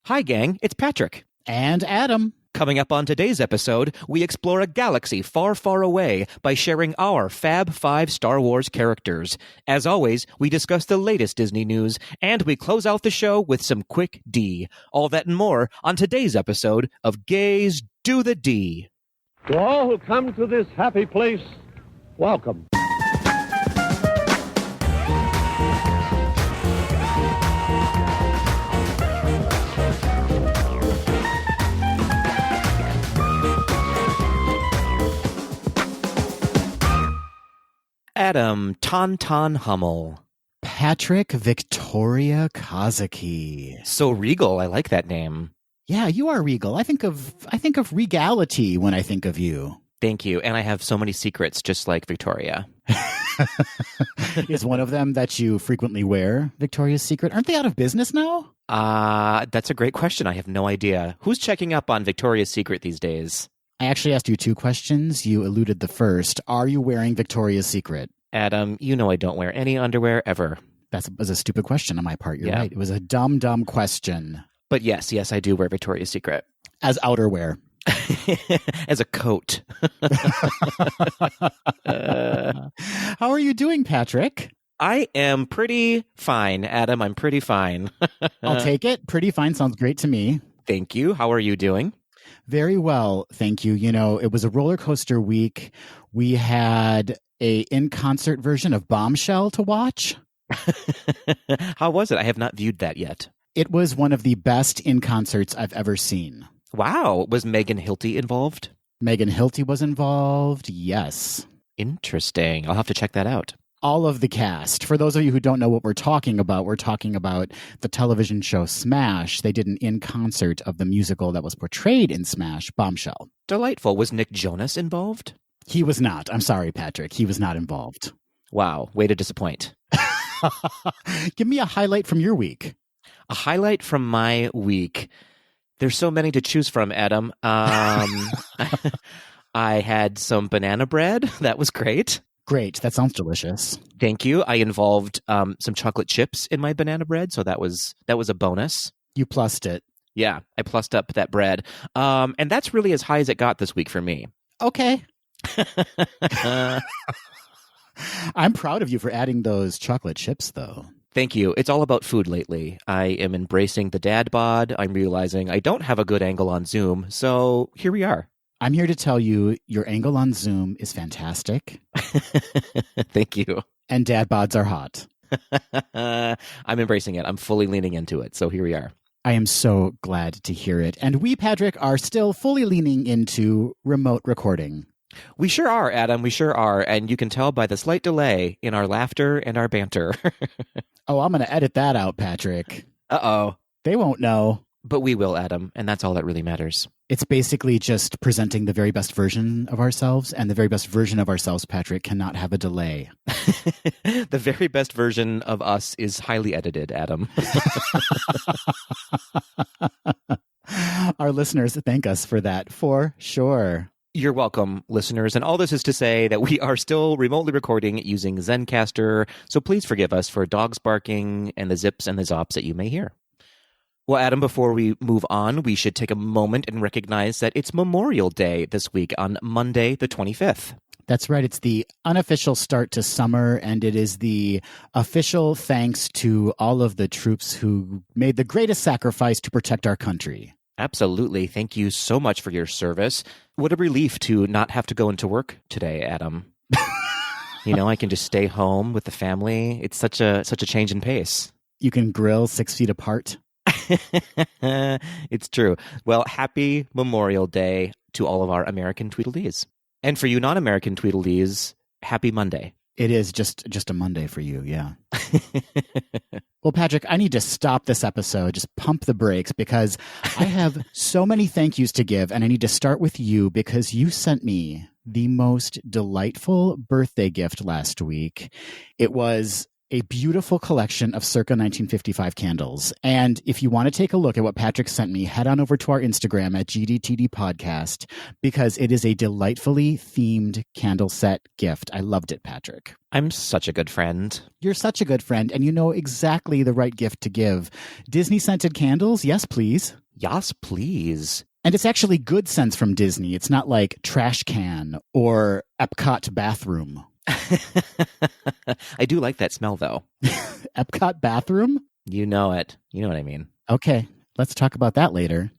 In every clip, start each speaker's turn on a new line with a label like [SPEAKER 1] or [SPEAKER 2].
[SPEAKER 1] Hi, gang. It's Patrick.
[SPEAKER 2] And Adam.
[SPEAKER 1] Coming up on today's episode, we explore a galaxy far, far away by sharing our Fab Five Star Wars characters. As always, we discuss the latest Disney news, and we close out the show with some quick D. All that and more on today's episode of Gays Do the D.
[SPEAKER 3] To all who come to this happy place, welcome.
[SPEAKER 1] Adam Tauntaun Hummel.
[SPEAKER 2] Patrick Victoria Kazaki.
[SPEAKER 1] So regal. I like that name.
[SPEAKER 2] Yeah, you are regal. I think of regality when I think of you.
[SPEAKER 1] Thank you. And I have so many secrets, just like Victoria.
[SPEAKER 2] Is one of them that you frequently wear, Victoria's Secret? Aren't they out of business now?
[SPEAKER 1] That's a great question. I have no idea. Who's checking up on Victoria's Secret these days?
[SPEAKER 2] I actually asked you two questions. You eluded the first. Are you wearing Victoria's Secret?
[SPEAKER 1] Adam, you know I don't wear any underwear ever.
[SPEAKER 2] That was a stupid question on my part. You're
[SPEAKER 1] Yeah.
[SPEAKER 2] right. It was a dumb question.
[SPEAKER 1] But yes, I do wear Victoria's Secret.
[SPEAKER 2] As outerwear.
[SPEAKER 1] As a coat.
[SPEAKER 2] How are you doing, Patrick?
[SPEAKER 1] I am pretty fine, Adam. I'm pretty fine.
[SPEAKER 2] I'll take it. Pretty fine sounds great to me.
[SPEAKER 1] Thank you. How are you doing?
[SPEAKER 2] Very well, thank you. You know, it was a roller coaster week. We had a in-concert version of Bombshell to watch.
[SPEAKER 1] How was it? I have not viewed that yet.
[SPEAKER 2] It was one of the best in-concerts I've ever seen.
[SPEAKER 1] Wow. Was Megan Hilty involved?
[SPEAKER 2] Megan Hilty was involved, yes.
[SPEAKER 1] Interesting. I'll have to check that out.
[SPEAKER 2] All of the cast. For those of you who don't know what we're talking about the television show Smash. They did an in-concert of the musical that was portrayed in Smash, Bombshell.
[SPEAKER 1] Delightful. Was Nick Jonas involved?
[SPEAKER 2] He was not. I'm sorry, Patrick. He was not involved.
[SPEAKER 1] Wow. Way to disappoint.
[SPEAKER 2] Give me a highlight from your week.
[SPEAKER 1] A highlight from my week. There's so many to choose from, Adam. I had some banana bread. That was great.
[SPEAKER 2] Great. That sounds delicious.
[SPEAKER 1] Thank you. I involved some chocolate chips in my banana bread, so that was a bonus.
[SPEAKER 2] You plussed it.
[SPEAKER 1] Yeah, I plussed up that bread. And that's really as high as it got this week for me.
[SPEAKER 2] Okay. I'm proud of you for adding those chocolate chips, though.
[SPEAKER 1] Thank you. It's all about food lately. I am embracing the dad bod. I'm realizing I don't have a good angle on Zoom, so here we are.
[SPEAKER 2] I'm here to tell you your angle on Zoom is fantastic.
[SPEAKER 1] Thank you.
[SPEAKER 2] And dad bods are hot.
[SPEAKER 1] I'm embracing it. I'm fully leaning into it, so here we are.
[SPEAKER 2] I am so glad to hear it. And we, Patrick, are still fully leaning into remote recording.
[SPEAKER 1] We sure are, Adam. We sure are. And you can tell by the slight delay in our laughter and our banter.
[SPEAKER 2] Oh, I'm going to edit that out, Patrick.
[SPEAKER 1] Uh-oh.
[SPEAKER 2] They won't know.
[SPEAKER 1] But we will, Adam, and that's all that really matters.
[SPEAKER 2] It's basically just presenting the very best version of ourselves, and the very best version of ourselves, Patrick, cannot have a delay.
[SPEAKER 1] The very best version of us is highly edited, Adam.
[SPEAKER 2] Our listeners thank us for that, for sure.
[SPEAKER 1] You're welcome, listeners. And all this is to say that we are still remotely recording using Zencastr, so please forgive us for dogs barking and the zips and the zops that you may hear. Well, Adam, before we move on, we should take a moment and recognize that it's Memorial Day this week on Monday, the 25th.
[SPEAKER 2] That's right. It's the unofficial start to summer, and it is the official thanks to all of the troops who made the greatest sacrifice to protect our country.
[SPEAKER 1] Absolutely. Thank you so much for your service. What a relief to not have to go into work today, Adam. I can just stay home with the family. It's such a change in pace.
[SPEAKER 2] You can grill 6 feet apart.
[SPEAKER 1] It's true. Well, happy Memorial Day to all of our American Tweedledees. And for you non-American Tweedledees, happy Monday.
[SPEAKER 2] It is just a Monday for you, yeah. Well, Patrick, I need to stop this episode, just pump the brakes, because I have so many thank yous to give, and I need to start with you because you sent me the most delightful birthday gift last week. It was a beautiful collection of circa 1955 candles. And if you want to take a look at what Patrick sent me, head on over to our Instagram at GDTD Podcast, because it is a delightfully themed candle set gift. I loved it, Patrick.
[SPEAKER 1] I'm such a good friend.
[SPEAKER 2] You're such a good friend, and you know exactly the right gift to give. Disney-scented candles? Yes, please.
[SPEAKER 1] Yes, please.
[SPEAKER 2] And it's actually good scents from Disney. It's not like Trash Can or Epcot Bathroom.
[SPEAKER 1] I do like that smell, though.
[SPEAKER 2] Epcot Bathroom?
[SPEAKER 1] You know it. You know what I mean.
[SPEAKER 2] Okay, let's talk about that later.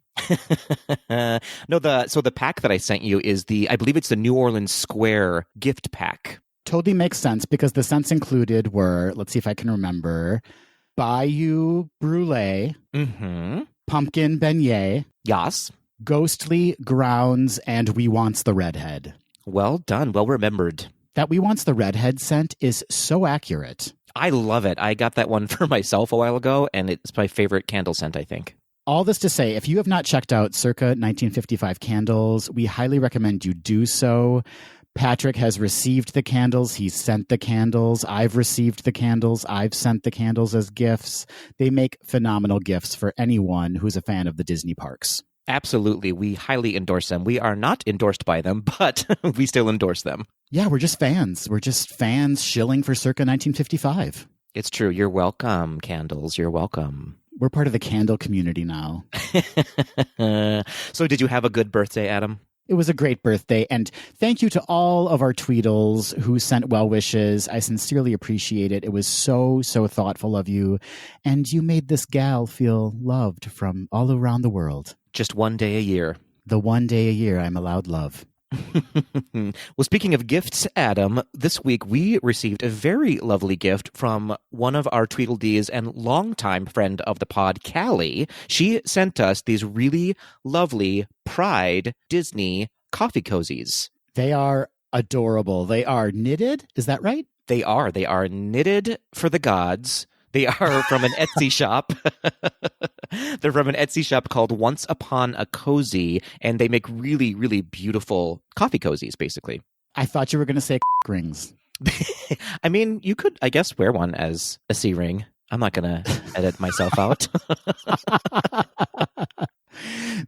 [SPEAKER 1] No, the pack that I sent you is I believe it's the New Orleans Square gift pack.
[SPEAKER 2] Totally makes sense because the scents included were, let's see if I can remember, Bayou Brulee, Pumpkin Beignet,
[SPEAKER 1] Yes,
[SPEAKER 2] Ghostly Grounds, and We Wants the Redhead.
[SPEAKER 1] Well done. Well remembered.
[SPEAKER 2] That We Wants the Redhead scent is so accurate.
[SPEAKER 1] I love it. I got that one for myself a while ago, and it's my favorite candle scent, I think.
[SPEAKER 2] All this to say, if you have not checked out Circa 1955 candles, we highly recommend you do so. Patrick has received the candles. He's sent the candles. I've received the candles. I've sent the candles as gifts. They make phenomenal gifts for anyone who's a fan of the Disney parks.
[SPEAKER 1] Absolutely. We highly endorse them. We are not endorsed by them, but we still endorse them.
[SPEAKER 2] Yeah, we're just fans. We're just fans shilling for Circa 1955.
[SPEAKER 1] It's true. You're welcome, candles. You're welcome.
[SPEAKER 2] We're part of the candle community now.
[SPEAKER 1] So did you have a good birthday, Adam?
[SPEAKER 2] It was a great birthday, and thank you to all of our Tweedles who sent well wishes. I sincerely appreciate it. It was so, so thoughtful of you, and you made this gal feel loved from all around the world.
[SPEAKER 1] Just one day a year.
[SPEAKER 2] The one day a year I'm allowed love.
[SPEAKER 1] Well, speaking of gifts, Adam, this week we received a very lovely gift from one of our Tweedledees and longtime friend of the pod, Callie. She sent us these really lovely Pride Disney coffee cozies.
[SPEAKER 2] They are adorable. They are knitted. Is that right?
[SPEAKER 1] They are. They are knitted for the gods. They are from an Etsy shop. They're from an Etsy shop called Once Upon a Cozy, and they make really, really beautiful coffee cozies, basically.
[SPEAKER 2] I thought you were going to say rings.
[SPEAKER 1] I mean, you could, I guess, wear one as a C ring. I'm not going to edit myself out.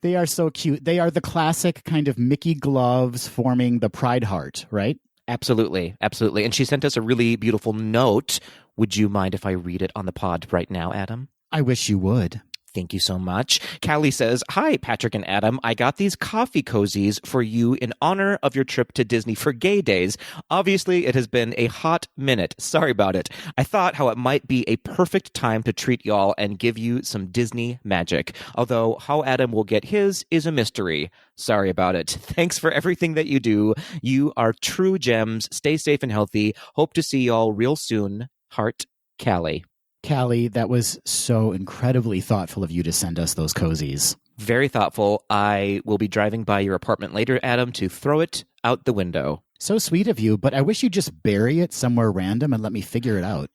[SPEAKER 2] They are so cute. They are the classic kind of Mickey gloves forming the Pride heart, right?
[SPEAKER 1] Absolutely. Absolutely. And she sent us a really beautiful note. Would you mind if I read it on the pod right now, Adam?
[SPEAKER 2] I wish you would.
[SPEAKER 1] Thank you so much. Callie says, "Hi, Patrick and Adam. I got these coffee cozies for you in honor of your trip to Disney for Gay Days. Obviously, it has been a hot minute. Sorry about it. I thought how it might be a perfect time to treat y'all and give you some Disney magic. Although how Adam will get his is a mystery. Sorry about it. Thanks for everything that you do. You are true gems. Stay safe and healthy. Hope to see y'all real soon. Heart, Callie."
[SPEAKER 2] Callie, that was so incredibly thoughtful of you to send us those cozies.
[SPEAKER 1] Very thoughtful. I will be driving by your apartment later, Adam, to throw it out the window.
[SPEAKER 2] So sweet of you, but I wish you'd just bury it somewhere random and let me figure it out.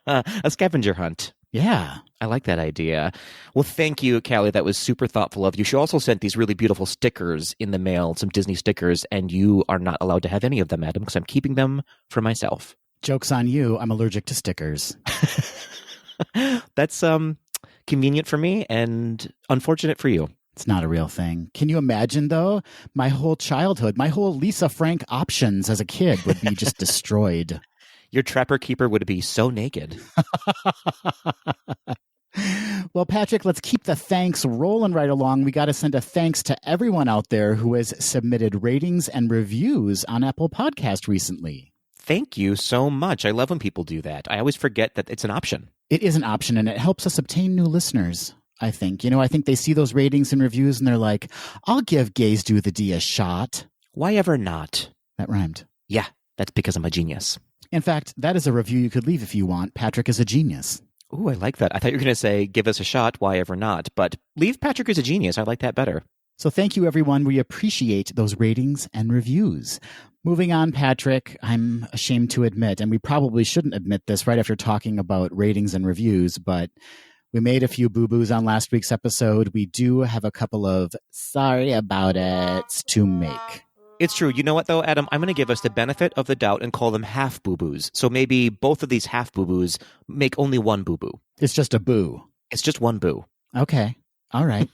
[SPEAKER 1] A scavenger hunt.
[SPEAKER 2] Yeah.
[SPEAKER 1] I like that idea. Well, thank you, Callie. That was super thoughtful of you. She also sent these really beautiful stickers in the mail, some Disney stickers, and you are not allowed to have any of them, Adam, because I'm keeping them for myself.
[SPEAKER 2] Joke's on you. I'm allergic to stickers.
[SPEAKER 1] That's convenient for me and unfortunate for you.
[SPEAKER 2] It's not a real thing. Can you imagine, though? My whole childhood, my whole Lisa Frank options as a kid would be just destroyed.
[SPEAKER 1] Your Trapper Keeper would be so naked.
[SPEAKER 2] Well, Patrick, let's keep the thanks rolling right along. We got to send a thanks to everyone out there who has submitted ratings and reviews on Apple Podcast recently.
[SPEAKER 1] Thank you so much. I love when people do that. I always forget that it's an option.
[SPEAKER 2] It is an option, and it helps us obtain new listeners, I think. I think they see those ratings and reviews, and they're like, I'll give Gays Do the D a shot.
[SPEAKER 1] Why ever not?
[SPEAKER 2] That rhymed.
[SPEAKER 1] Yeah, that's because I'm a genius.
[SPEAKER 2] In fact, that is a review you could leave if you want. Patrick is a genius.
[SPEAKER 1] Ooh, I like that. I thought you were going to say, give us a shot, why ever not? But leave Patrick is a genius. I like that better.
[SPEAKER 2] So thank you, everyone. We appreciate those ratings and reviews. Moving on, Patrick, I'm ashamed to admit, and we probably shouldn't admit this right after talking about ratings and reviews, but we made a few boo-boos on last week's episode. We do have a couple of sorry about it to make.
[SPEAKER 1] It's true. You know what, though, Adam? I'm going to give us the benefit of the doubt and call them half boo-boos. So maybe both of these half boo-boos make only one boo-boo.
[SPEAKER 2] It's just a boo.
[SPEAKER 1] It's just one boo.
[SPEAKER 2] Okay. All right.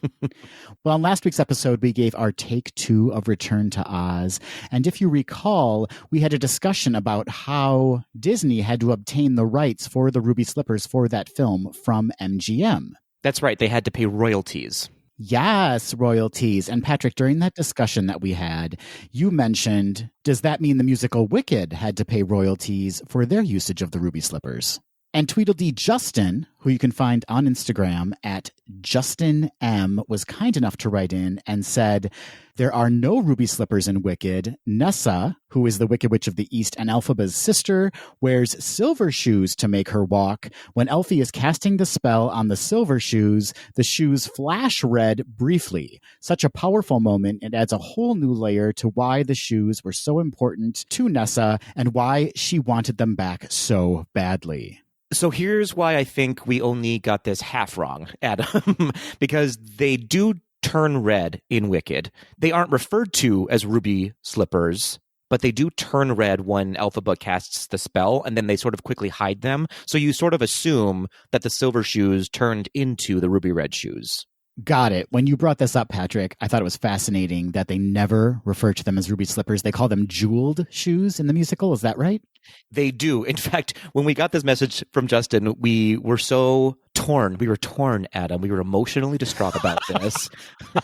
[SPEAKER 2] Well, on last week's episode, we gave our take 2 of Return to Oz. And if you recall, we had a discussion about how Disney had to obtain the rights for the Ruby Slippers for that film from MGM.
[SPEAKER 1] That's right. They had to pay royalties.
[SPEAKER 2] Yes, royalties. And Patrick, during that discussion that we had, you mentioned, does that mean the musical Wicked had to pay royalties for their usage of the Ruby Slippers? And Tweedledee Justin, who you can find on Instagram at Justin M, was kind enough to write in and said, there are no ruby slippers in Wicked. Nessa, who is the Wicked Witch of the East and Elphaba's sister, wears silver shoes to make her walk. When Elphie is casting the spell on the silver shoes, the shoes flash red briefly. Such a powerful moment. It adds a whole new layer to why the shoes were so important to Nessa and why she wanted them back so badly.
[SPEAKER 1] So here's why I think we only got this half wrong, Adam, because they do turn red in Wicked. They aren't referred to as ruby slippers, but they do turn red when Elphaba casts the spell, and then they sort of quickly hide them. So you sort of assume that the silver shoes turned into the ruby red shoes.
[SPEAKER 2] Got it. When you brought this up, Patrick, I thought it was fascinating that they never refer to them as ruby slippers. They call them jeweled shoes in the musical. Is that right?
[SPEAKER 1] They do. In fact, when we got this message from Justin, we were so torn. We were torn, Adam. We were emotionally distraught about this.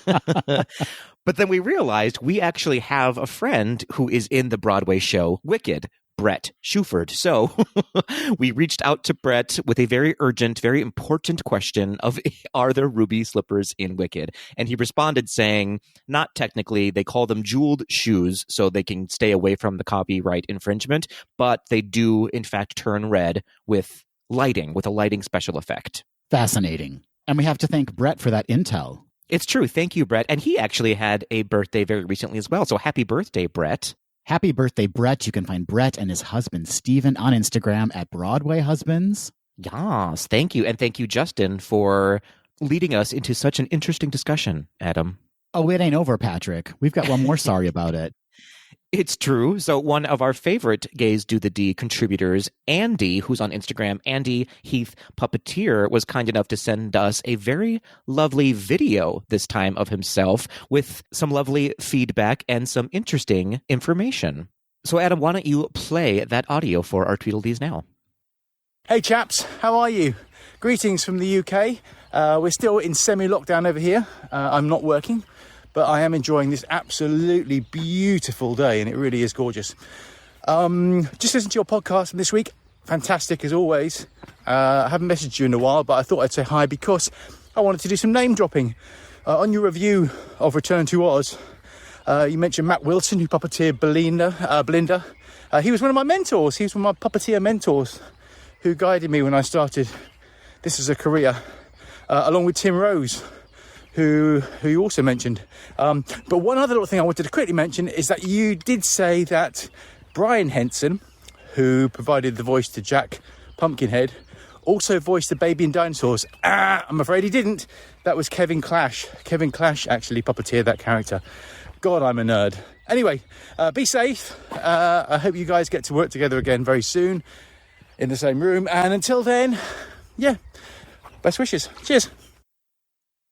[SPEAKER 1] But then we realized we actually have a friend who is in the Broadway show Wicked, Brett Shuford. So we reached out to Brett with a very urgent, very important question of, are there ruby slippers in Wicked? And he responded saying, not technically, they call them jeweled shoes so they can stay away from the copyright infringement, but they do in fact turn red with lighting, with a lighting special effect.
[SPEAKER 2] Fascinating. And we have to thank Brett for that intel.
[SPEAKER 1] It's true. Thank you, Brett. And he actually had a birthday very recently as well. So happy birthday, Brett.
[SPEAKER 2] Happy birthday, Brett. You can find Brett and his husband, Steven, on Instagram at Broadway Husbands.
[SPEAKER 1] Yes, thank you. And thank you, Justin, for leading us into such an interesting discussion, Adam.
[SPEAKER 2] Oh, it ain't over, Patrick. We've got one more sorry about it.
[SPEAKER 1] It's true. So one of our favorite Gays Do the D contributors, Andy, who's on Instagram, Andy Heath Puppeteer, was kind enough to send us a very lovely video this time of himself with some lovely feedback and some interesting information. So Adam, why don't you play that audio for our Tweedledees now?
[SPEAKER 4] Hey chaps, how are you? Greetings from the UK. We're still in semi-lockdown over here. I'm not working, but I am enjoying this absolutely beautiful day, and it really is gorgeous. Just listened to your podcast from this week. Fantastic as always. I haven't messaged you in a while, but I thought I'd say hi because I wanted to do some name dropping. On your review of Return to Oz, you mentioned Matt Wilson, who puppeteered Belinda. He was one of my mentors. He was one of my puppeteer mentors who guided me when I started this as a career, along with Tim Rose, who you also mentioned. But one other little thing I wanted to quickly mention is that you did say that Brian Henson, who provided the voice to Jack Pumpkinhead, also voiced the baby in Dinosaurs. I'm afraid he didn't. That was Kevin Clash. Kevin Clash actually puppeteered that character. God, I'm a nerd. Anyway, be safe. I hope you guys get to work together again very soon in the same room. And until then, yeah, best wishes. Cheers.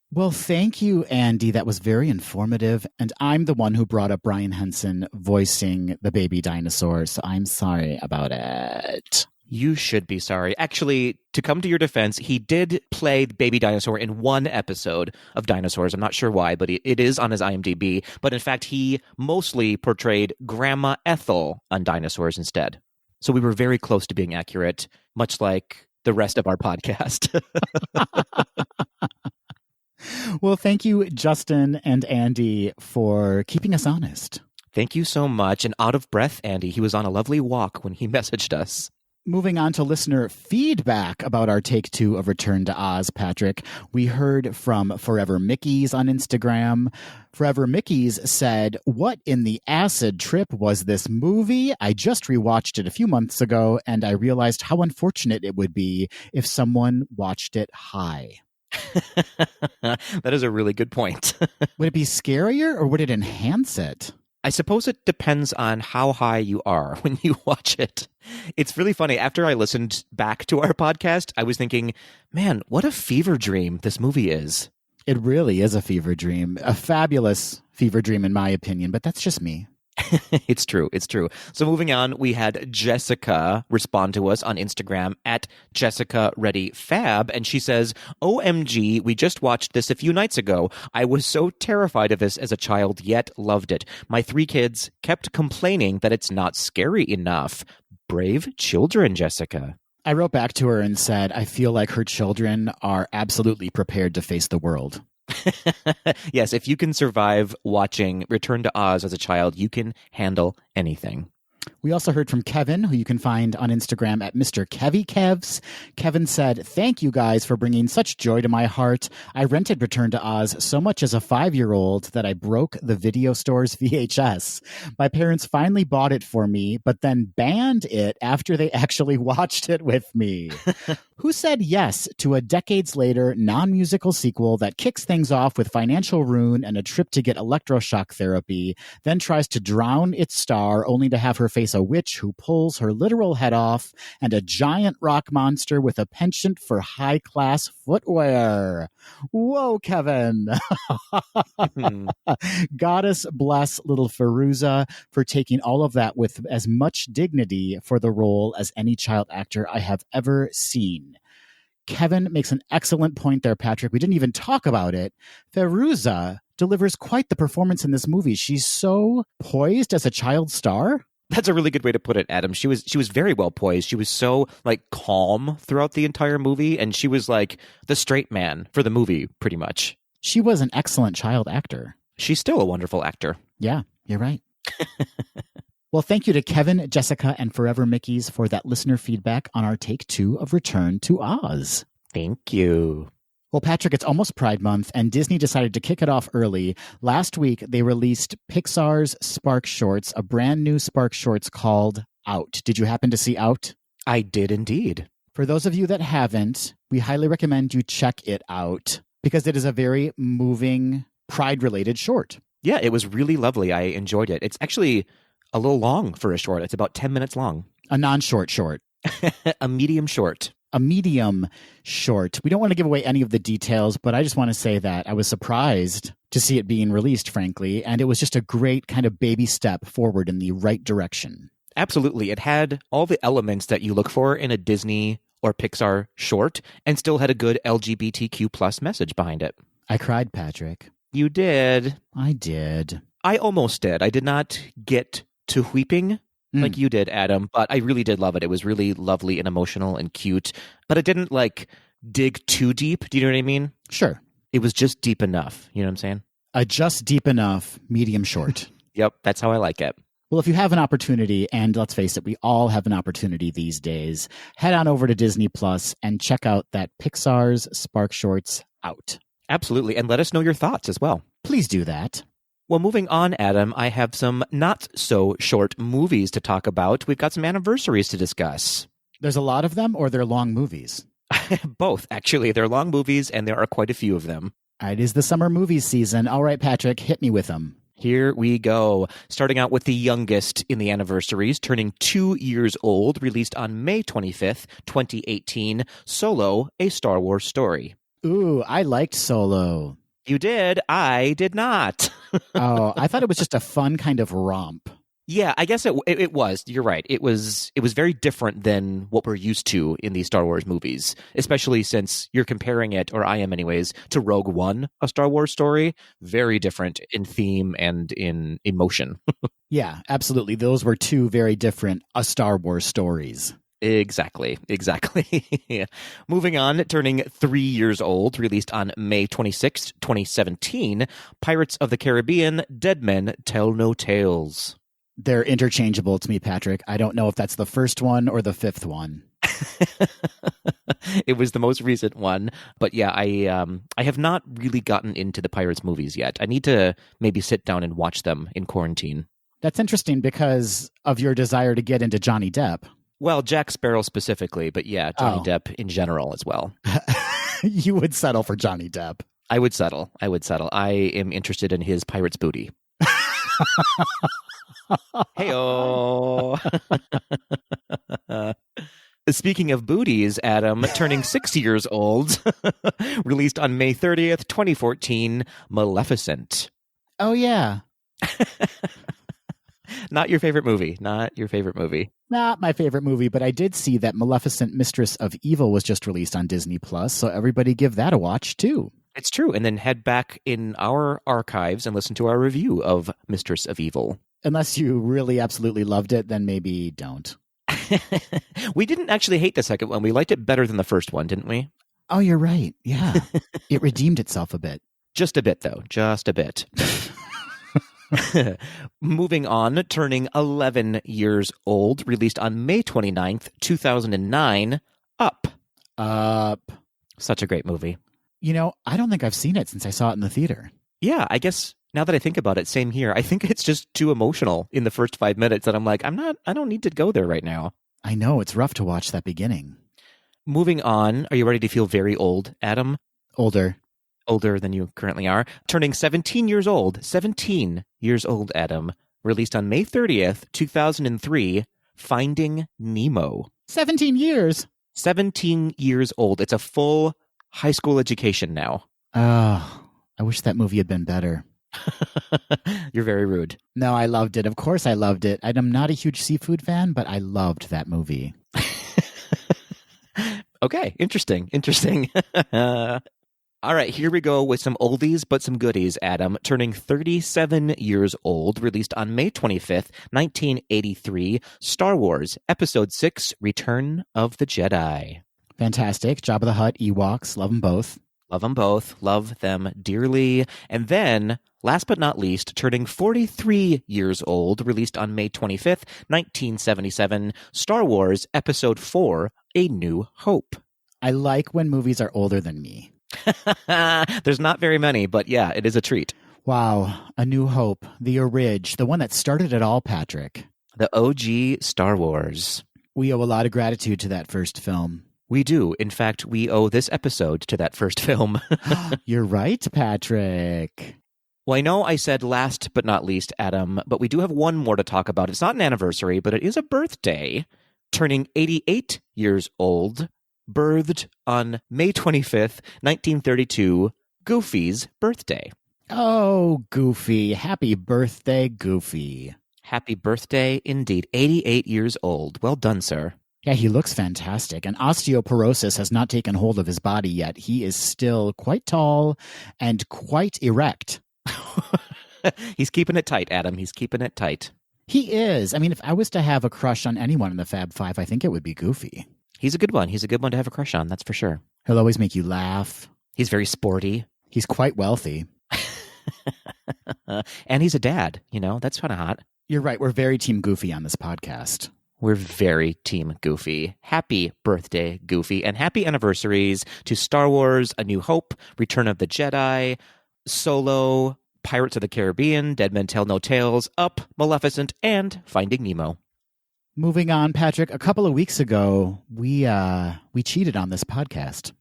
[SPEAKER 2] Well, thank you, Andy. That was very informative. And I'm the one who brought up Brian Henson voicing the baby dinosaur, so I'm sorry about it.
[SPEAKER 1] You should be sorry. Actually, to come to your defense, he did play Baby Dinosaur in one episode of Dinosaurs. I'm not sure why, but it is on his IMDb. But in fact, he mostly portrayed Grandma Ethel on Dinosaurs instead. So we were very close to being accurate, much like the rest of our podcast.
[SPEAKER 2] Well, thank you, Justin and Andy, for keeping us honest.
[SPEAKER 1] Thank you so much. And out of breath, Andy. He was on a lovely walk when he messaged us.
[SPEAKER 2] Moving on to listener feedback about our take 2 of Return to Oz, Patrick. We heard from Forever Mickeys on Instagram. Forever Mickeys said, "What in the acid trip was this movie? I just rewatched it a few months ago, and I realized how unfortunate it would be if someone watched it high."
[SPEAKER 1] That is a really good point.
[SPEAKER 2] Would it be scarier or would it enhance it?
[SPEAKER 1] I suppose it depends on how high you are when you watch it. It's really funny. After I listened back to our podcast, I was thinking, man, what a fever dream this movie is.
[SPEAKER 2] It really is a fever dream, a fabulous fever dream in my opinion, but that's just me.
[SPEAKER 1] It's true. It's true. So moving on, we had Jessica respond to us on Instagram at Jessica Ready Fab, and she says, OMG, we just watched this a few nights ago. I was so terrified of this as a child, yet loved it. My 3 kids kept complaining that it's not scary enough. Brave children, Jessica.
[SPEAKER 2] I wrote back to her and said, I feel like her children are absolutely prepared to face the world.
[SPEAKER 1] Yes, if you can survive watching Return to Oz as a child, you can handle anything.
[SPEAKER 2] We also heard from Kevin, who you can find on Instagram at Mr. Kevy Kevs. Kevin said, thank you guys for bringing such joy to my heart. I rented Return to Oz so much as a 5-year-old that I broke the video store's VHS. My parents finally bought it for me, but then banned it after they actually watched it with me. Who said yes to a decades later non-musical sequel that kicks things off with financial ruin and a trip to get electroshock therapy, then tries to drown its star only to have her face a witch who pulls her literal head off and a giant rock monster with a penchant for high-class footwear? Whoa, Kevin. Goddess bless little Feruza for taking all of that with as much dignity for the role as any child actor I have ever seen. Kevin makes an excellent point there, Patrick. We didn't even talk about it. Feruza delivers quite the performance in this movie. She's so poised as a child star.
[SPEAKER 1] That's a really good way to put it, Adam. She was very well poised. She was so calm throughout the entire movie, and she was like the straight man for the movie, pretty much.
[SPEAKER 2] She was an excellent child actor.
[SPEAKER 1] She's still a wonderful actor.
[SPEAKER 2] Yeah, you're right. Well, thank you to Kevin, Jessica, and Forever Mickeys for that listener feedback on our take 2 of Return to Oz.
[SPEAKER 1] Thank you.
[SPEAKER 2] Well, Patrick, it's almost Pride Month, and Disney decided to kick it off early. Last week, they released Pixar's Spark Shorts, a brand new Spark Shorts called Out. Did you happen to see Out?
[SPEAKER 1] I did indeed.
[SPEAKER 2] For those of you that haven't, we highly recommend you check it out because it is a very moving Pride-related short.
[SPEAKER 1] Yeah, it was really lovely. I enjoyed it. It's actually a little long for a short. It's about 10 minutes long.
[SPEAKER 2] A non-short short.
[SPEAKER 1] A medium short.
[SPEAKER 2] A medium short. We don't want to give away any of the details, but I just want to say that I was surprised to see it being released, frankly, and it was just a great kind of baby step forward in the right direction.
[SPEAKER 1] Absolutely. It had all the elements that you look for in a Disney or Pixar short and still had a good LGBTQ plus message behind it.
[SPEAKER 2] I cried, Patrick.
[SPEAKER 1] You did.
[SPEAKER 2] I did.
[SPEAKER 1] I almost did. I did not get to weeping like you did, Adam, but I really did love it. It was really lovely and emotional and cute, but it didn't dig too deep. Do you know what I mean?
[SPEAKER 2] Sure.
[SPEAKER 1] It was just deep enough. You know what I'm saying?
[SPEAKER 2] A just deep enough medium short.
[SPEAKER 1] Yep, that's how I like it.
[SPEAKER 2] Well, if you have an opportunity, and let's face it, we all have an opportunity these days, head on over to Disney Plus and check out that Pixar's Spark Shorts Out.
[SPEAKER 1] Absolutely, and let us know your thoughts as well.
[SPEAKER 2] Please do that.
[SPEAKER 1] Well, moving on, Adam, I have some not-so-short movies to talk about. We've got some anniversaries to discuss.
[SPEAKER 2] There's a lot of them, or they're long movies?
[SPEAKER 1] Both, actually. They're long movies, and there are quite a few of them.
[SPEAKER 2] It is the summer movie season. All right, Patrick, hit me with them.
[SPEAKER 1] Here we go. Starting out with the youngest in the anniversaries, turning 2 years old, released on May 25th, 2018, Solo, A Star Wars Story.
[SPEAKER 2] Ooh, I liked Solo.
[SPEAKER 1] You did. I did not.
[SPEAKER 2] Oh, I thought it was just a fun kind of romp.
[SPEAKER 1] Yeah, I guess it was. You're right. It was very different than what we're used to in these Star Wars movies, especially since you're comparing it, or I am anyways, to Rogue One, A Star Wars Story. Very different in theme and in emotion.
[SPEAKER 2] Yeah, absolutely. Those were two very different A Star Wars stories.
[SPEAKER 1] Exactly. Moving on, turning 3 years old, released on May 26, 2017, Pirates of the Caribbean, Dead Men Tell No Tales.
[SPEAKER 2] They're interchangeable to me, Patrick. I don't know if that's the first one or the fifth one.
[SPEAKER 1] It was the most recent one. But yeah, I have not really gotten into the Pirates movies yet. I need to maybe sit down and watch them in quarantine.
[SPEAKER 2] That's interesting because of your desire to get into Johnny Depp.
[SPEAKER 1] Well, Jack Sparrow specifically, but yeah, Johnny Depp in general as well.
[SPEAKER 2] You would settle for Johnny Depp.
[SPEAKER 1] I would settle. I am interested in his pirate's booty. Hey-oh. Speaking of booties, Adam, turning 6 years old, released on May 30th, 2014, Maleficent.
[SPEAKER 2] Oh, yeah.
[SPEAKER 1] Not your favorite movie. Not your favorite movie.
[SPEAKER 2] Not my favorite movie, but I did see that Maleficent, Mistress of Evil was just released on Disney+, so everybody give that a watch, too.
[SPEAKER 1] It's true. And then head back in our archives and listen to our review of Mistress of Evil.
[SPEAKER 2] Unless you really absolutely loved it, then maybe don't.
[SPEAKER 1] We didn't actually hate the second one. We liked it better than the first one, didn't we?
[SPEAKER 2] Oh, you're right. Yeah. It redeemed itself a bit.
[SPEAKER 1] Just a bit, though. Just a bit. Moving on, turning 11 years old, released on May 29th, 2009, Up.
[SPEAKER 2] Up.
[SPEAKER 1] Such a great movie.
[SPEAKER 2] You know, I don't think I've seen it since I saw it in the theater.
[SPEAKER 1] Yeah, I guess now that I think about it, same here. I think it's just too emotional in the first 5 minutes that I'm like, I don't need to go there right now.
[SPEAKER 2] I know, it's rough to watch that beginning.
[SPEAKER 1] Moving on, are you ready to feel very old, Adam?
[SPEAKER 2] Older.
[SPEAKER 1] Older than you currently are. Turning 17 years old. 17 years old, Adam. Released on May 30th, 2003, Finding Nemo.
[SPEAKER 2] 17 years?
[SPEAKER 1] 17 years old. It's a full high school education now.
[SPEAKER 2] Oh, I wish that movie had been better.
[SPEAKER 1] You're very rude.
[SPEAKER 2] No, I loved it. Of course I loved it. I'm not a huge seafood fan, but I loved that movie.
[SPEAKER 1] Okay, interesting. All right, here we go with some oldies but some goodies, Adam. Turning 37 years old, released on May 25th, 1983, Star Wars, Episode 6, Return of the Jedi.
[SPEAKER 2] Fantastic. Jabba the Hutt, Ewoks, love them both.
[SPEAKER 1] Love them both. Love them dearly. And then, last but not least, turning 43 years old, released on May 25th, 1977, Star Wars Episode 4, A New Hope.
[SPEAKER 2] I like when movies are older than me.
[SPEAKER 1] There's not very many, but yeah, it is a treat.
[SPEAKER 2] Wow. A New Hope. The Orig. The one that started it all, Patrick.
[SPEAKER 1] The OG Star Wars.
[SPEAKER 2] We owe a lot of gratitude to that first film.
[SPEAKER 1] We do. In fact, we owe this episode to that first film.
[SPEAKER 2] You're right, Patrick.
[SPEAKER 1] Well, I know I said last but not least, Adam, but we do have one more to talk about. It's not an anniversary, but it is a birthday. Turning 88 years old, birthed on May 25th, 1932, Goofy's birthday.
[SPEAKER 2] Oh, Goofy. Happy birthday, Goofy.
[SPEAKER 1] Happy birthday indeed. 88 years old. Well done, sir.
[SPEAKER 2] Yeah, he looks fantastic. And osteoporosis has not taken hold of his body yet. He is still quite tall and quite erect.
[SPEAKER 1] He's keeping it tight, Adam. He's keeping it tight.
[SPEAKER 2] He is. I mean, if I was to have a crush on anyone in the Fab Five, I think it would be Goofy.
[SPEAKER 1] He's a good one. He's a good one to have a crush on, that's for sure.
[SPEAKER 2] He'll always make you laugh.
[SPEAKER 1] He's very sporty.
[SPEAKER 2] He's quite wealthy.
[SPEAKER 1] And he's a dad, you know, that's kind of hot.
[SPEAKER 2] You're right. We're very Team Goofy on this podcast.
[SPEAKER 1] We're very Team Goofy. Happy birthday, Goofy, and happy anniversaries to Star Wars, A New Hope, Return of the Jedi, Solo, Pirates of the Caribbean, Dead Men Tell No Tales, Up, Maleficent, and Finding Nemo.
[SPEAKER 2] Moving on, Patrick, a couple of weeks ago, we cheated on this podcast.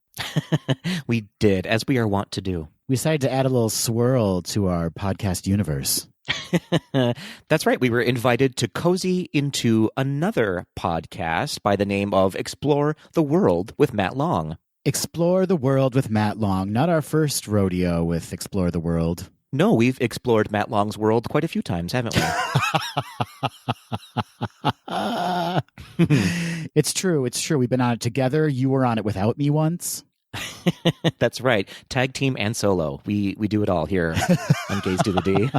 [SPEAKER 1] We did, as we are wont to do.
[SPEAKER 2] We decided to add a little swirl to our podcast universe.
[SPEAKER 1] That's right. We were invited to cozy into another podcast by the name of Explore the World with Matt Long.
[SPEAKER 2] Explore the World with Matt Long. Not our first rodeo with Explore the World.
[SPEAKER 1] No, we've explored Matt Long's world quite a few times, haven't we?
[SPEAKER 2] It's true. It's true. We've been on it together. You were on it without me once.
[SPEAKER 1] That's right. Tag team and solo. We do it all here on Gaze to the D.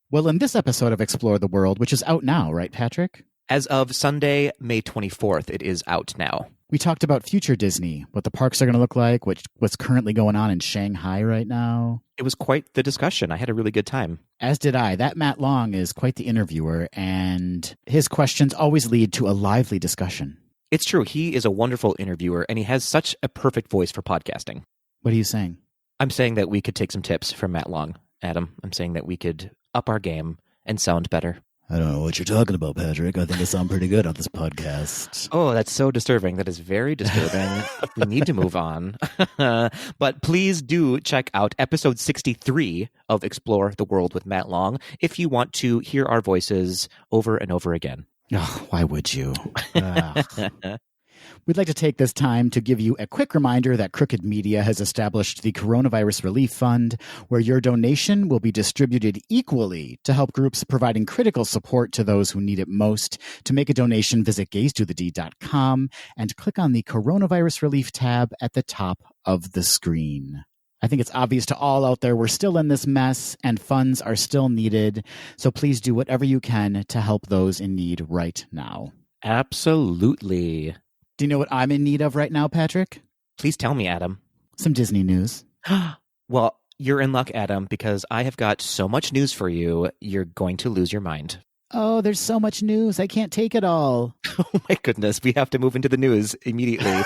[SPEAKER 2] Well, in this episode of Explore the World, which is out now, right, Patrick?
[SPEAKER 1] As of Sunday, May 24th, it is out now.
[SPEAKER 2] We talked about future Disney, what the parks are going to look like, what's currently going on in Shanghai right now.
[SPEAKER 1] It was quite the discussion. I had a really good time.
[SPEAKER 2] As did I. That Matt Long is quite the interviewer, and his questions always lead to a lively discussion.
[SPEAKER 1] It's true. He is a wonderful interviewer, and he has such a perfect voice for podcasting.
[SPEAKER 2] What are you saying?
[SPEAKER 1] I'm saying that we could take some tips from Matt Long, Adam. I'm saying that we could up our game and sound better.
[SPEAKER 2] I don't know what you're talking about, Patrick. I think I sound pretty good on this podcast.
[SPEAKER 1] Oh, that's so disturbing. That is very disturbing. We need to move on. But please do check out episode 63 of Explore the World with Matt Long if you want to hear our voices over and over again.
[SPEAKER 2] Oh, why would you? We'd like to take this time to give you a quick reminder that Crooked Media has established the Coronavirus Relief Fund, where your donation will be distributed equally to help groups providing critical support to those who need it most. To make a donation, visit gazetotheD.com and click on the Coronavirus Relief tab at the top of the screen. I think it's obvious to all out there we're still in this mess and funds are still needed, so please do whatever you can to help those in need right now.
[SPEAKER 1] Absolutely.
[SPEAKER 2] Do you know what I'm in need of right now, Patrick?
[SPEAKER 1] Please tell me, Adam.
[SPEAKER 2] Some Disney news.
[SPEAKER 1] Well, you're in luck, Adam, because I have got so much news for you, you're going to lose your mind.
[SPEAKER 2] Oh, there's so much news. I can't take it all.
[SPEAKER 1] Oh my goodness, we have to move into the news immediately.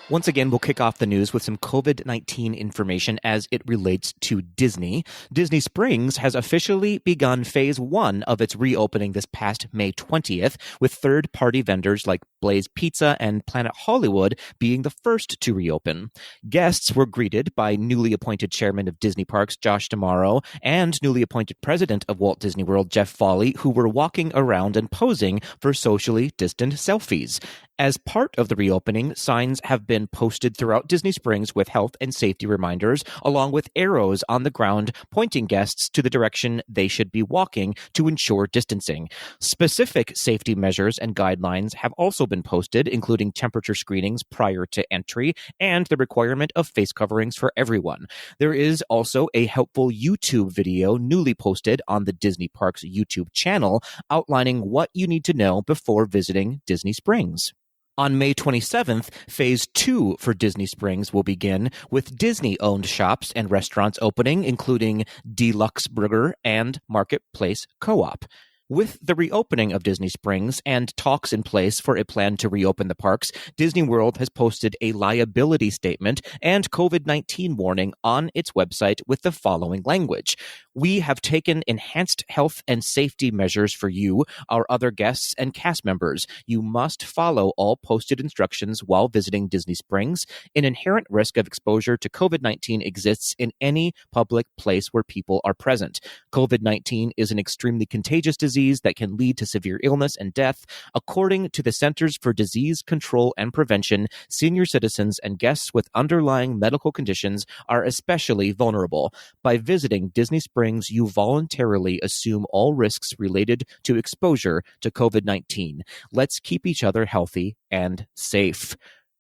[SPEAKER 1] Once again, we'll kick off the news with some COVID-19 information as it relates to Disney. Disney Springs has officially begun phase 1 of its reopening this past May 20th, with third-party vendors like Blaze Pizza and Planet Hollywood being the first to reopen. Guests were greeted by newly appointed chairman of Disney Parks, Josh D'Amaro, and newly appointed president of Walt Disney World, Jeff Foley, who were walking around and posing for socially distant selfies. As part of the reopening, signs have been posted throughout Disney Springs with health and safety reminders, along with arrows on the ground pointing guests to the direction they should be walking to ensure distancing. Specific safety measures and guidelines have also been posted, including temperature screenings prior to entry and the requirement of face coverings for everyone. There is also a helpful YouTube video newly posted on the Disney Parks YouTube channel outlining what you need to know before visiting Disney Springs. On May 27th, Phase 2 for Disney Springs will begin, with Disney-owned shops and restaurants opening, including Deluxe Burger and Marketplace Co-op. With the reopening of Disney Springs and talks in place for a plan to reopen the parks, Disney World has posted a liability statement and COVID-19 warning on its website with the following language. We have taken enhanced health and safety measures for you, our other guests, and cast members. You must follow all posted instructions while visiting Disney Springs. An inherent risk of exposure to COVID-19 exists in any public place where people are present. COVID-19 is an extremely contagious disease that can lead to severe illness and death. According to the Centers for Disease Control and Prevention, senior citizens and guests with underlying medical conditions are especially vulnerable. By visiting Disney Springs, you voluntarily assume all risks related to exposure to COVID-19. Let's keep each other healthy and safe.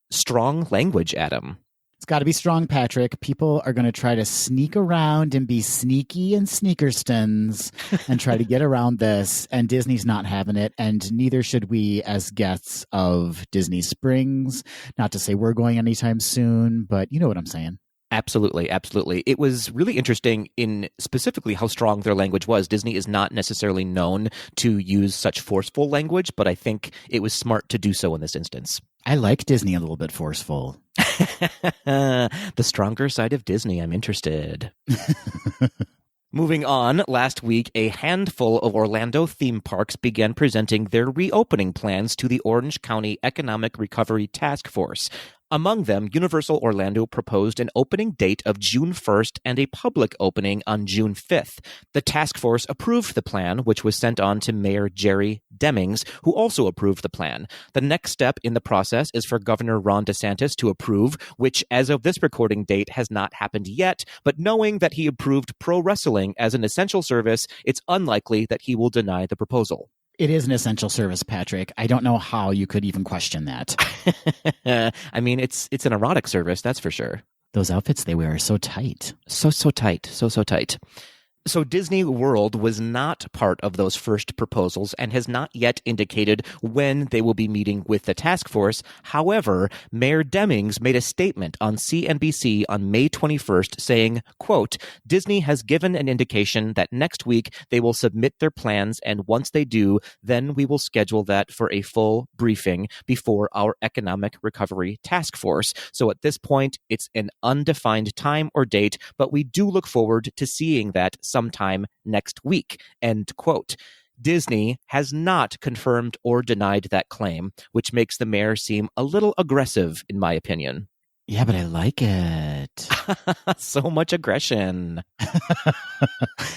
[SPEAKER 1] Strong language, Adam.
[SPEAKER 2] It's got to be strong, Patrick. People are going to try to sneak around and be sneaky and sneakerstons and try to get around this. And Disney's not having it. And neither should we as guests of Disney Springs. Not to say we're going anytime soon, but you know what I'm saying.
[SPEAKER 1] Absolutely, absolutely. It was really interesting in specifically how strong their language was. Disney is not necessarily known to use such forceful language, but I think it was smart to do so in this instance.
[SPEAKER 2] I like Disney a little bit forceful.
[SPEAKER 1] The stronger side of Disney, I'm interested. Moving on, last week, a handful of Orlando theme parks began presenting their reopening plans to the Orange County Economic Recovery Task Force. Among them, Universal Orlando proposed an opening date of June 1st and a public opening on June 5th. The task force approved the plan, which was sent on to Mayor Jerry Demings, who also approved the plan. The next step in the process is for Governor Ron DeSantis to approve, which as of this recording date has not happened yet, but knowing that he approved pro wrestling as an essential service, it's unlikely that he will deny the proposal.
[SPEAKER 2] It is an essential service, Patrick. I don't know how you could even question that.
[SPEAKER 1] I mean, it's an erotic service, that's for sure.
[SPEAKER 2] Those outfits they wear are so tight.
[SPEAKER 1] So tight. So tight. So Disney World was not part of those first proposals and has not yet indicated when they will be meeting with the task force. However, Mayor Demings made a statement on CNBC on May 21st saying, quote, Disney has given an indication that next week they will submit their plans, and once they do, then we will schedule that for a full briefing before our economic recovery task force. So at this point, it's an undefined time or date, but we do look forward to seeing that sometime next week, end quote. Disney has not confirmed or denied that claim, which makes the mayor seem a little aggressive, in my opinion.
[SPEAKER 2] Yeah, but I like it.
[SPEAKER 1] So much aggression.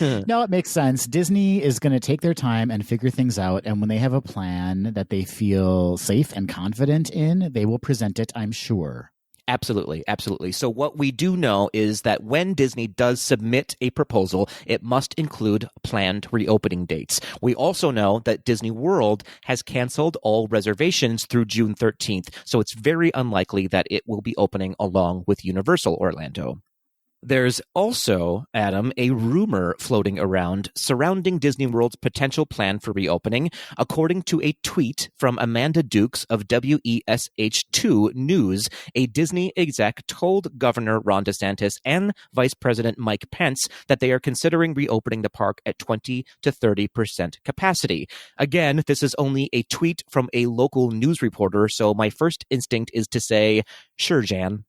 [SPEAKER 2] No, it makes sense. Disney is going to take their time and figure things out. And when they have a plan that they feel safe and confident in, they will present it, I'm sure.
[SPEAKER 1] Absolutely, absolutely. So what we do know is that when Disney does submit a proposal, it must include planned reopening dates. We also know that Disney World has canceled all reservations through June 13th, so it's very unlikely that it will be opening along with Universal Orlando. There's also, Adam, a rumor floating around surrounding Disney World's potential plan for reopening. According to a tweet from Amanda Dukes of WESH2 News, a Disney exec told Governor Ron DeSantis and Vice President Mike Pence that they are considering reopening the park at 20 to 30% capacity. Again, this is only a tweet from a local news reporter, so my first instinct is to say, sure, Jan.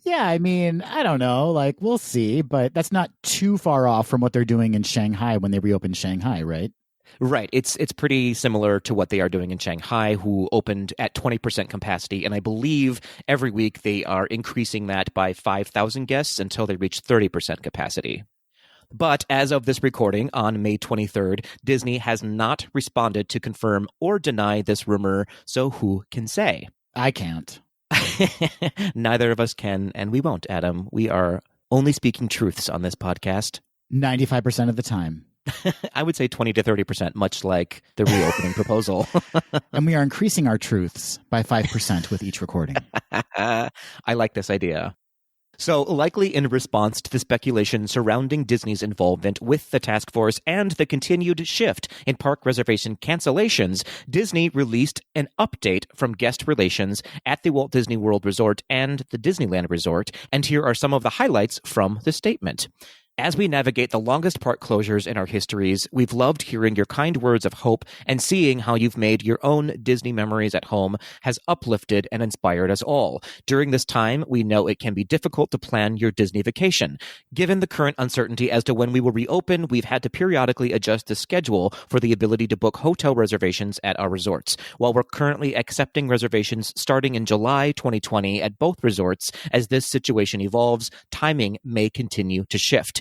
[SPEAKER 2] Yeah, I mean, I don't know. Like, we'll see, but that's not too far off from what they're doing in Shanghai when they reopened Shanghai, right?
[SPEAKER 1] Right. It's pretty similar to what they are doing in Shanghai, who opened at 20% capacity. And I believe every week they are increasing that by 5,000 guests until they reach 30% capacity. But as of this recording on May 23rd, Disney has not responded to confirm or deny this rumor, so who can say?
[SPEAKER 2] I can't.
[SPEAKER 1] Neither of us can, and we won't, Adam. We are only speaking truths on this podcast.
[SPEAKER 2] 95% of the time.
[SPEAKER 1] I would say 20 to 30%, much like the reopening proposal.
[SPEAKER 2] And we are increasing our truths by 5% with each recording.
[SPEAKER 1] I like this idea. So, likely in response to the speculation surrounding Disney's involvement with the task force and the continued shift in park reservation cancellations, Disney released an update from guest relations at the Walt Disney World Resort and the Disneyland Resort, and here are some of the highlights from the statement. As we navigate the longest park closures in our histories, we've loved hearing your kind words of hope, and seeing how you've made your own Disney memories at home has uplifted and inspired us all. During this time, we know it can be difficult to plan your Disney vacation. Given the current uncertainty as to when we will reopen, we've had to periodically adjust the schedule for the ability to book hotel reservations at our resorts. While we're currently accepting reservations starting in July 2020 at both resorts, as this situation evolves, timing may continue to shift.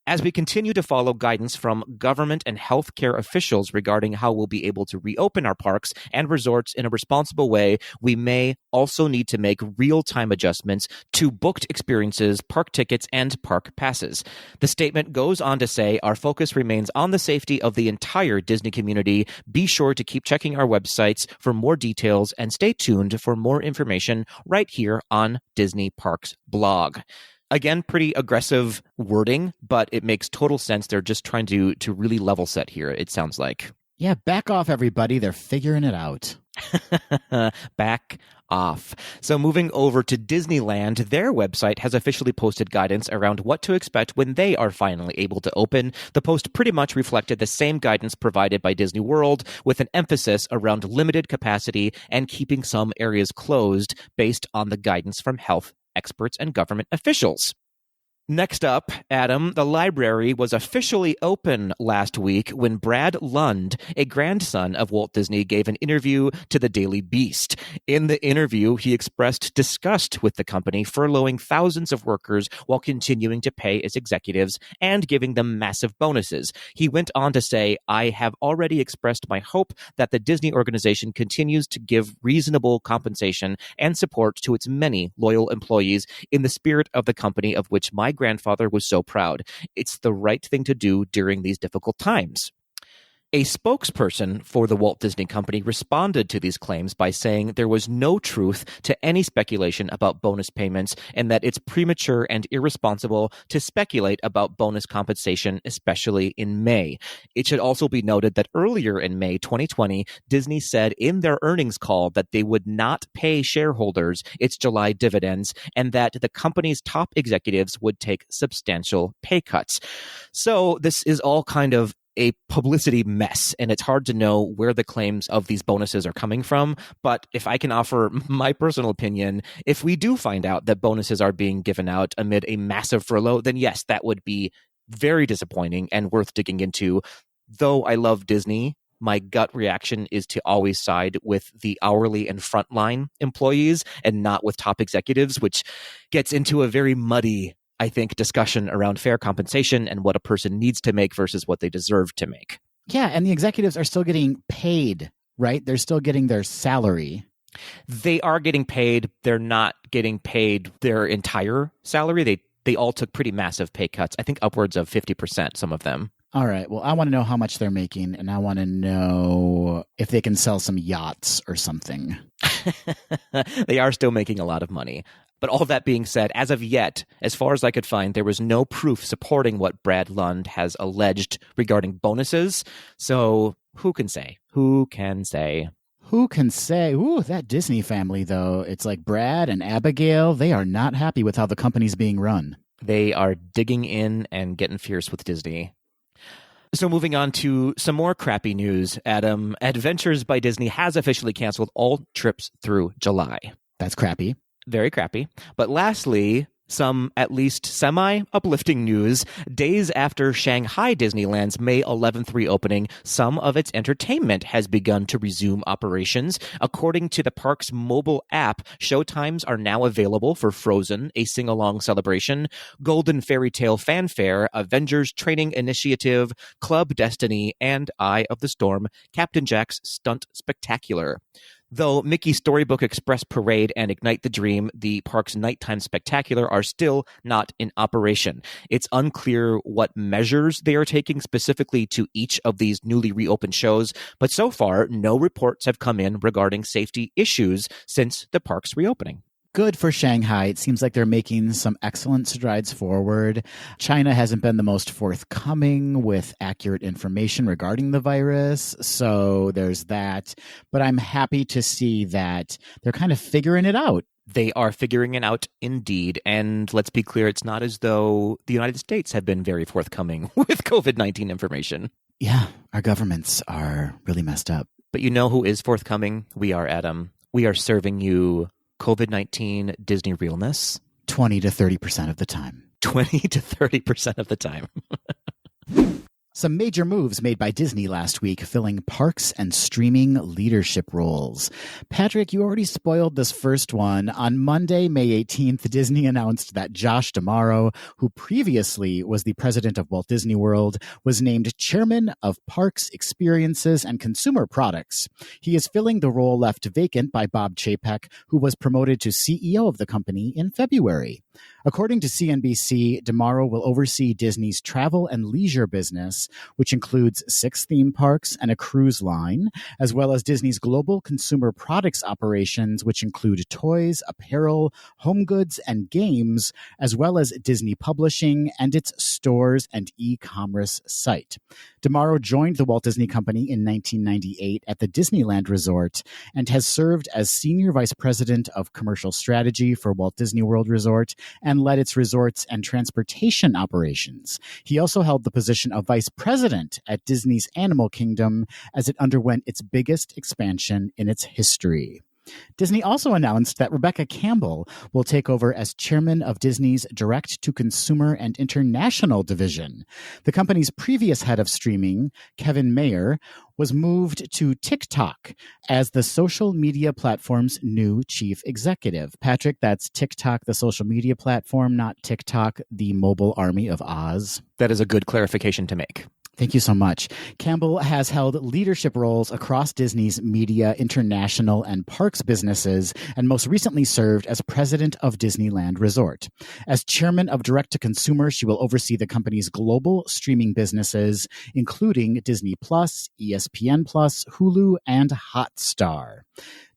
[SPEAKER 1] As we continue to follow guidance from government and healthcare officials regarding how we'll be able to reopen our parks and resorts in a responsible way, we may also need to make real-time adjustments to booked experiences, park tickets, and park passes. The statement goes on to say, our focus remains on the safety of the entire Disney community. Be sure to keep checking our websites for more details, and stay tuned for more information right here on Disney Parks blog. Again, pretty aggressive wording, but it makes total sense. They're just trying to really level set here, it sounds like.
[SPEAKER 2] Yeah, back off, everybody. They're figuring it out.
[SPEAKER 1] Back off. So moving over to Disneyland, their website has officially posted guidance around what to expect when they are finally able to open. The post pretty much reflected the same guidance provided by Disney World, with an emphasis around limited capacity and keeping some areas closed based on the guidance from health experts and government officials. Next up, Adam, the library was officially open last week when Brad Lund, a grandson of Walt Disney, gave an interview to the Daily Beast. In the interview, he expressed disgust with the company furloughing thousands of workers while continuing to pay its executives and giving them massive bonuses. He went on to say, I have already expressed my hope that the Disney organization continues to give reasonable compensation and support to its many loyal employees in the spirit of the company of which my grandfather was so proud. It's the right thing to do during these difficult times. A spokesperson for the Walt Disney Company responded to these claims by saying there was no truth to any speculation about bonus payments and that it's premature and irresponsible to speculate about bonus compensation, especially in May. It should also be noted that earlier in May 2020, Disney said in their earnings call that they would not pay shareholders its July dividends and that the company's top executives would take substantial pay cuts. So this is all kind of a publicity mess, and it's hard to know where the claims of these bonuses are coming from. But if I can offer my personal opinion, if we do find out that bonuses are being given out amid a massive furlough, then yes, that would be very disappointing and worth digging into. Though I love Disney, my gut reaction is to always side with the hourly and frontline employees and not with top executives, which gets into a very muddy, I think, discussion around fair compensation and what a person needs to make versus what they deserve to make.
[SPEAKER 2] Yeah, and the executives are still getting paid, right? They're still getting their salary.
[SPEAKER 1] They are getting paid. They're not getting paid their entire salary. They all took pretty massive pay cuts. I think upwards of 50%, some of them.
[SPEAKER 2] All right. Well, I want to know how much they're making, and I want to know if they can sell some yachts or something.
[SPEAKER 1] They are still making a lot of money. But all that being said, as of yet, as far as I could find, there was no proof supporting what Brad Lund has alleged regarding bonuses. So who can say? Who can say?
[SPEAKER 2] Who can say? Ooh, that Disney family, though. It's like Brad and Abigail. They are not happy with how the company's being run.
[SPEAKER 1] They are digging in and getting fierce with Disney. So moving on to some more crappy news, Adam. Adventures by Disney has officially canceled all trips through July.
[SPEAKER 2] That's crappy.
[SPEAKER 1] Very crappy. But lastly, some at least semi-uplifting news. Days after Shanghai Disneyland's May 11th reopening, some of its entertainment has begun to resume operations. According to the park's mobile app, showtimes are now available for Frozen, a sing-along celebration, Golden Fairy Tale Fanfare, Avengers Training Initiative, Club Destiny, and Eye of the Storm, Captain Jack's Stunt Spectacular. Though Mickey's Storybook Express Parade and Ignite the Dream, the park's nighttime spectacular, are still not in operation. It's unclear what measures they are taking specifically to each of these newly reopened shows, but so far, no reports have come in regarding safety issues since the park's reopening.
[SPEAKER 2] Good for Shanghai. It seems like they're making some excellent strides forward. China hasn't been the most forthcoming with accurate information regarding the virus, so there's that. But I'm happy to see that they're kind of figuring it out.
[SPEAKER 1] They are figuring it out indeed. And let's be clear, it's not as though the United States have been very forthcoming with COVID-19 information.
[SPEAKER 2] Yeah, our governments are really messed up.
[SPEAKER 1] But you know who is forthcoming? We are, Adam. We are serving you COVID-19 Disney realness.
[SPEAKER 2] 20 to 30% of the time.
[SPEAKER 1] 20 to 30% of the time.
[SPEAKER 2] Some major moves made by Disney last week, filling parks and streaming leadership roles. Patrick, you already spoiled this first one. On Monday, May 18th, Disney announced that Josh D'Amaro, who previously was the president of Walt Disney World, was named chairman of Parks, Experiences, and Consumer Products. He is filling the role left vacant by Bob Chapek, who was promoted to CEO of the company in February. According to CNBC, D'Amaro will oversee Disney's travel and leisure business, which includes 6 theme parks and a cruise line, as well as Disney's global consumer products operations, which include toys, apparel, home goods, and games, as well as Disney Publishing and its stores and e-commerce site. D'Amaro joined the Walt Disney Company in 1998 at the Disneyland Resort and has served as Senior Vice President of Commercial Strategy for Walt Disney World Resort and led its resorts and transportation operations. He also held the position of Vice President at Disney's Animal Kingdom as it underwent its biggest expansion in its history. Disney also announced that Rebecca Campbell will take over as chairman of Disney's Direct-to-Consumer and International division. The company's previous head of streaming, Kevin Mayer, was moved to TikTok as the social media platform's new chief executive. Patrick, that's TikTok, the social media platform, not TikTok, the mobile army of Oz.
[SPEAKER 1] That is a good clarification to make.
[SPEAKER 2] Thank you so much. Campbell has held leadership roles across Disney's media, international, and parks businesses, and most recently served as president of Disneyland Resort. As chairman of direct-to-consumer, she will oversee the company's global streaming businesses, including Disney+, ESPN+, Hulu, and Hotstar.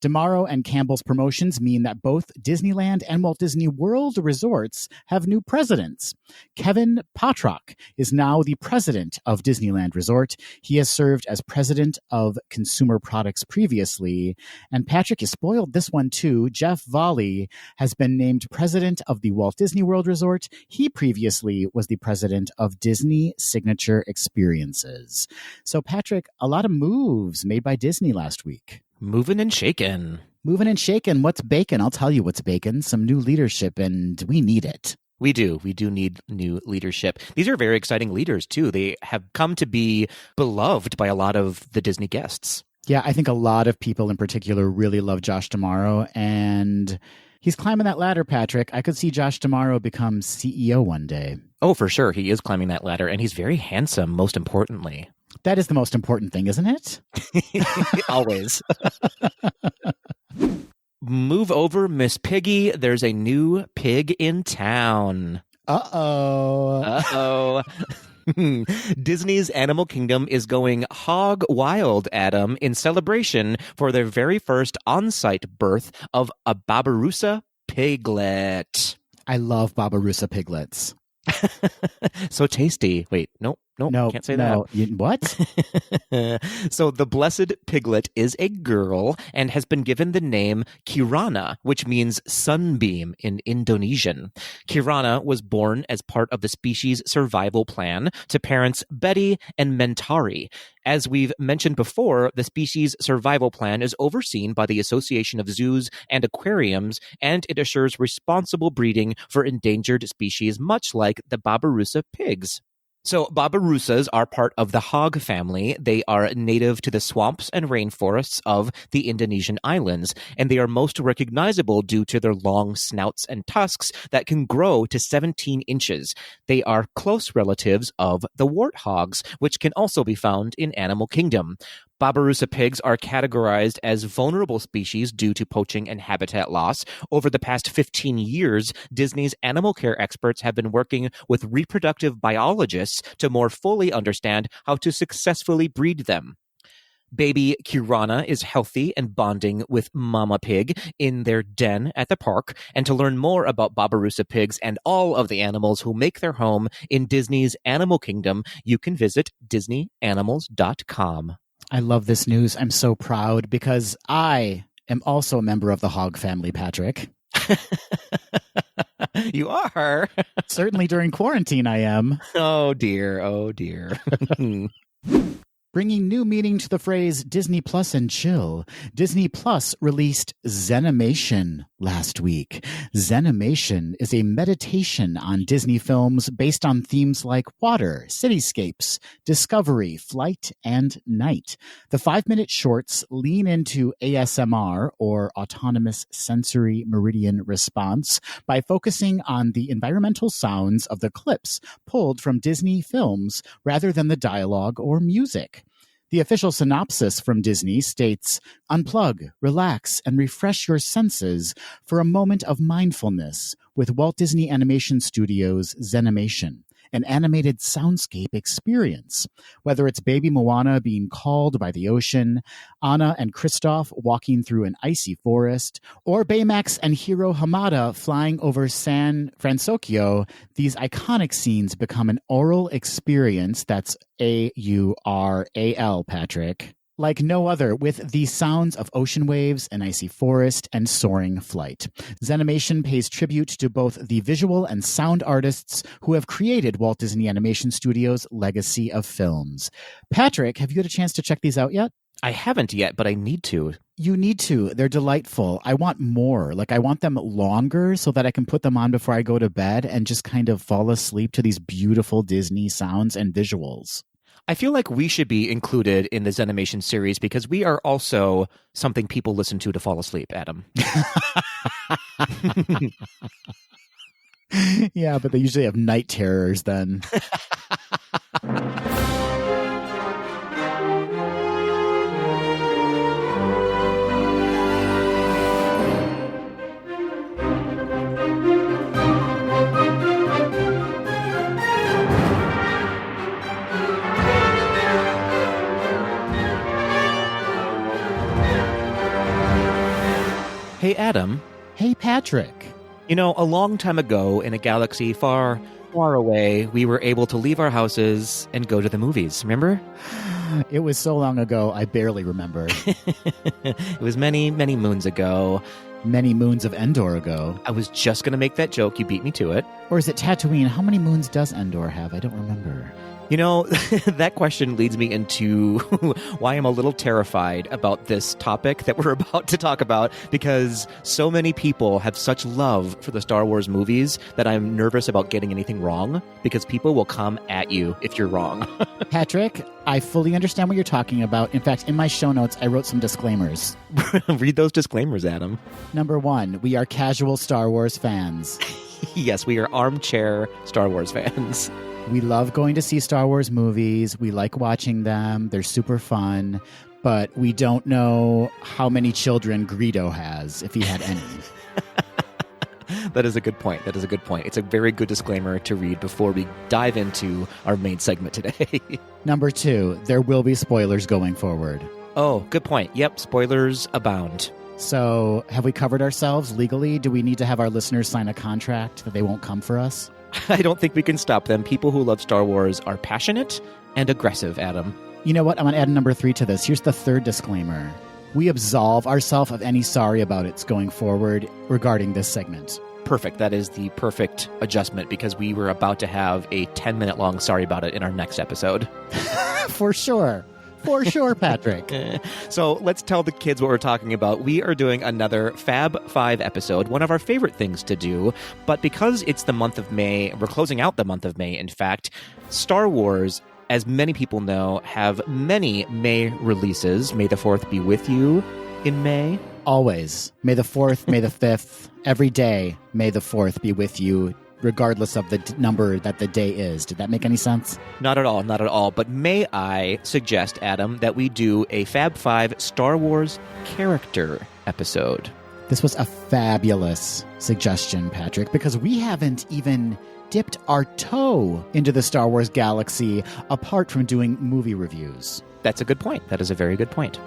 [SPEAKER 2] DeMauro and Campbell's promotions mean that both Disneyland and Walt Disney World resorts have new presidents. Kevin Potrock is now the president of Disneyland Resort. He has served as president of consumer products previously. And Patrick, you spoiled this one too. Jeff Volley has been named president of the Walt Disney World Resort. He previously was the president of Disney Signature Experiences. So Patrick, a lot of moves made by Disney last week.
[SPEAKER 1] Moving and shaking.
[SPEAKER 2] Moving and shaking. What's bacon? I'll tell you what's bacon. Some new leadership, and we need it.
[SPEAKER 1] We do. We do need new leadership. These are very exciting leaders, too. They have come to be beloved by a lot of the Disney guests.
[SPEAKER 2] Yeah, I think a lot of people in particular really love Josh D'Amaro, and he's climbing that ladder, Patrick. I could see Josh D'Amaro become CEO one day.
[SPEAKER 1] Oh, for sure. He is climbing that ladder, and he's very handsome, most importantly.
[SPEAKER 2] That is the most important thing, isn't it?
[SPEAKER 1] Always. Move over, Miss Piggy. There's a new pig in town.
[SPEAKER 2] Uh-oh.
[SPEAKER 1] Disney's Animal Kingdom is going hog wild, Adam, in celebration for their very first on-site birth of a Babirusa piglet.
[SPEAKER 2] I love Babirusa piglets.
[SPEAKER 1] So tasty. Wait, no, can't say that.
[SPEAKER 2] What?
[SPEAKER 1] So the blessed piglet is a girl and has been given the name Kirana, which means sunbeam in Indonesian. Kirana was born as part of the species survival plan to parents Betty and Mentari. As we've mentioned before, the species survival plan is overseen by the Association of Zoos and Aquariums, and it assures responsible breeding for endangered species, much like the Babirusa pigs. So Babirusas are part of the hog family. They are native to the swamps and rainforests of the Indonesian islands, and they are most recognizable due to their long snouts and tusks that can grow to 17 inches. They are close relatives of the warthogs, which can also be found in Animal Kingdom. Babirusa pigs are categorized as vulnerable species due to poaching and habitat loss. Over the past 15 years, Disney's animal care experts have been working with reproductive biologists to more fully understand how to successfully breed them. Baby Kirana is healthy and bonding with Mama Pig in their den at the park. And to learn more about Babirusa pigs and all of the animals who make their home in Disney's Animal Kingdom, you can visit DisneyAnimals.com.
[SPEAKER 2] I love this news. I'm so proud because I am also a member of the hog family, Patrick.
[SPEAKER 1] You are?
[SPEAKER 2] Certainly during quarantine, I am.
[SPEAKER 1] Oh, dear. Oh, dear.
[SPEAKER 2] Bringing new meaning to the phrase Disney Plus and chill, Disney Plus released Zenimation last week. Zenimation is a meditation on Disney films based on themes like water, cityscapes, discovery, flight, and night. The 5-minute shorts lean into ASMR, or Autonomous Sensory Meridian Response, by focusing on the environmental sounds of the clips pulled from Disney films rather than the dialogue or music. The official synopsis from Disney states, "Unplug, relax, and refresh your senses for a moment of mindfulness with Walt Disney Animation Studios' Zenimation, an animated soundscape experience. Whether it's baby Moana being called by the ocean, Anna and Kristoff walking through an icy forest, or Baymax and Hiro Hamada flying over San Francisco, these iconic scenes become an oral experience that's AURAL, Patrick. Like no other, with the sounds of ocean waves, an icy forest, and soaring flight. Zenimation pays tribute to both the visual and sound artists who have created Walt Disney Animation Studios' legacy of films. Patrick, have you had a chance to check these out yet?
[SPEAKER 1] I haven't yet, but I need to.
[SPEAKER 2] You need to. They're delightful. I want more. I want them longer so that I can put them on before I go to bed and just kind of fall asleep to these beautiful Disney sounds and visuals.
[SPEAKER 1] I feel like we should be included in the Zenimation series because we are also something people listen to fall asleep, Adam.
[SPEAKER 2] Yeah, but they usually have night terrors then.
[SPEAKER 1] Hey, Adam.
[SPEAKER 2] Hey, Patrick.
[SPEAKER 1] You know, a long time ago in a galaxy far, far away, we were able to leave our houses and go to the movies. Remember?
[SPEAKER 2] It was so long ago, I barely remember.
[SPEAKER 1] It was many, many moons ago.
[SPEAKER 2] Many moons of Endor ago.
[SPEAKER 1] I was just going to make that joke. You beat me to it.
[SPEAKER 2] Or is it Tatooine? How many moons does Endor have? I don't remember.
[SPEAKER 1] You know, that question leads me into why I'm a little terrified about this topic that we're about to talk about, because so many people have such love for the Star Wars movies that I'm nervous about getting anything wrong, because people will come at you if you're wrong.
[SPEAKER 2] Patrick, I fully understand what you're talking about. In fact, in my show notes, I wrote some disclaimers.
[SPEAKER 1] Read those disclaimers, Adam.
[SPEAKER 2] Number 1, we are casual Star Wars fans.
[SPEAKER 1] Yes, we are armchair Star Wars fans.
[SPEAKER 2] We love going to see Star Wars movies. We like watching them. They're super fun. But we don't know how many children Greedo has, if he had any.
[SPEAKER 1] That is a good point. That is a good point. It's a very good disclaimer to read before we dive into our main segment today.
[SPEAKER 2] Number 2, there will be spoilers going forward.
[SPEAKER 1] Oh, good point. Yep, spoilers abound.
[SPEAKER 2] So, have we covered ourselves legally? Do we need to have our listeners sign a contract that they won't come for us?
[SPEAKER 1] I don't think we can stop them. People who love Star Wars are passionate and aggressive, Adam.
[SPEAKER 2] You know what? I'm going to add number 3 to this. Here's the third disclaimer. We absolve ourselves of any sorry about it's going forward regarding this segment.
[SPEAKER 1] Perfect. That is the perfect adjustment, because we were about to have a 10-minute long sorry about it in our next episode.
[SPEAKER 2] For sure. For sure, Patrick.
[SPEAKER 1] So let's tell the kids what we're talking about. We are doing another Fab 5 episode, one of our favorite things to do. But because it's the month of May, we're closing out the month of May, in fact, Star Wars, as many people know, have many May releases. May the 4th be with you in May.
[SPEAKER 2] Always. May the 4th, May the 5th, every day, May the 4th be with you, regardless of the number that the day is. Did that make any sense?
[SPEAKER 1] Not at all, not at all. But may I suggest, Adam, that we do a Fab 5 Star Wars character episode?
[SPEAKER 2] This was a fabulous suggestion, Patrick, because we haven't even dipped our toe into the Star Wars galaxy apart from doing movie reviews.
[SPEAKER 1] That's a good point. That is a very good point.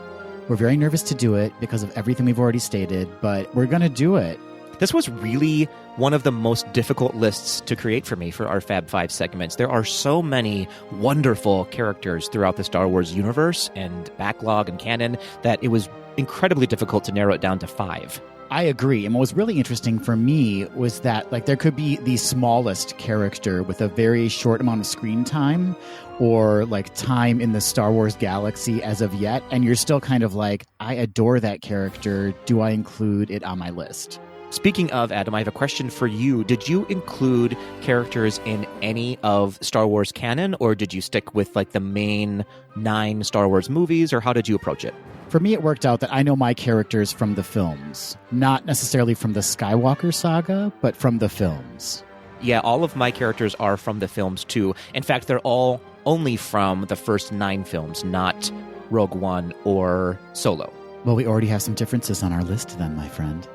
[SPEAKER 2] We're very nervous to do it because of everything we've already stated, but we're going to do it.
[SPEAKER 1] This was really one of the most difficult lists to create for me for our Fab 5 segments. There are so many wonderful characters throughout the Star Wars universe and backlog and canon that it was incredibly difficult to narrow it down to 5.
[SPEAKER 2] I agree. And what was really interesting for me was that there could be the smallest character with a very short amount of screen time or time in the Star Wars galaxy as of yet. And you're still kind of I adore that character. Do I include it on my list?
[SPEAKER 1] Speaking of, Adam, I have a question for you. Did you include characters in any of Star Wars canon, or did you stick with the main 9 Star Wars movies, or how did you approach it?
[SPEAKER 2] For me, it worked out that I know my characters from the films. Not necessarily from the Skywalker saga, but from the films.
[SPEAKER 1] Yeah, all of my characters are from the films, too. In fact, they're all only from the first 9 films, not Rogue One or Solo.
[SPEAKER 2] Well, we already have some differences on our list then, my friend.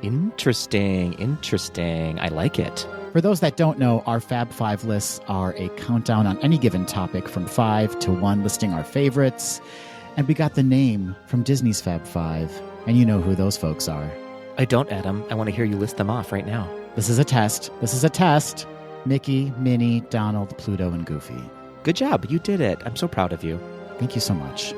[SPEAKER 1] Interesting. I like it.
[SPEAKER 2] For those that don't know, our Fab 5 lists are a countdown on any given topic from 5 to 1, listing our favorites. And we got the name from Disney's Fab 5. And you know who those folks are.
[SPEAKER 1] I don't, Adam. I want to hear you list them off right now.
[SPEAKER 2] This is a test. Mickey, Minnie, Donald, Pluto, and Goofy.
[SPEAKER 1] Good job. You did it. I'm so proud of you.
[SPEAKER 2] Thank you so much.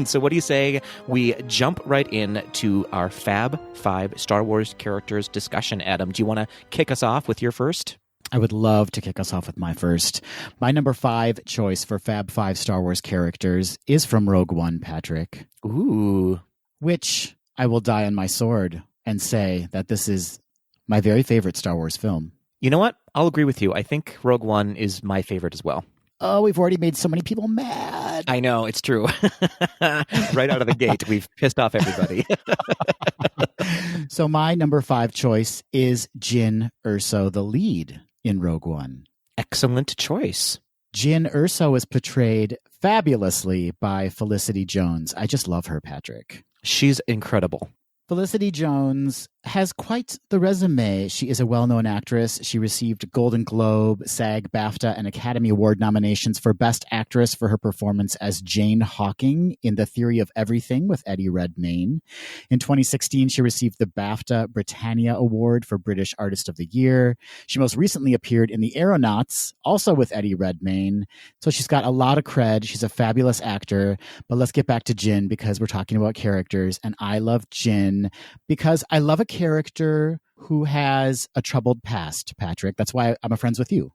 [SPEAKER 1] So what do you say we jump right in to our Fab 5 Star Wars characters discussion, Adam? Do you want to kick us off with your first?
[SPEAKER 2] I would love to kick us off with my first. My number 5 choice for Fab 5 Star Wars characters is from Rogue One, Patrick.
[SPEAKER 1] Ooh.
[SPEAKER 2] Which I will die on my sword and say that this is my very favorite Star Wars film.
[SPEAKER 1] You know what? I'll agree with you. I think Rogue One is my favorite as well.
[SPEAKER 2] Oh, we've already made so many people mad.
[SPEAKER 1] I know, it's true. Right out of the gate, we've pissed off everybody.
[SPEAKER 2] So my number 5 choice is Jyn Erso, the lead in Rogue One.
[SPEAKER 1] Excellent choice.
[SPEAKER 2] Jyn Erso is portrayed fabulously by Felicity Jones. I just love her, Patrick.
[SPEAKER 1] She's incredible.
[SPEAKER 2] Felicity Jones has quite the resume. She is a well-known actress. She received Golden Globe, SAG, BAFTA, and Academy Award nominations for Best Actress for her performance as Jane Hawking in The Theory of Everything with Eddie Redmayne. In 2016, she received the BAFTA Britannia Award for British Artist of the Year. She most recently appeared in The Aeronauts, also with Eddie Redmayne. So she's got a lot of cred. She's a fabulous actor. But let's get back to Jin because we're talking about characters. And I love Jin because I love a character who has a troubled past, Patrick. That's why I'm friends with you.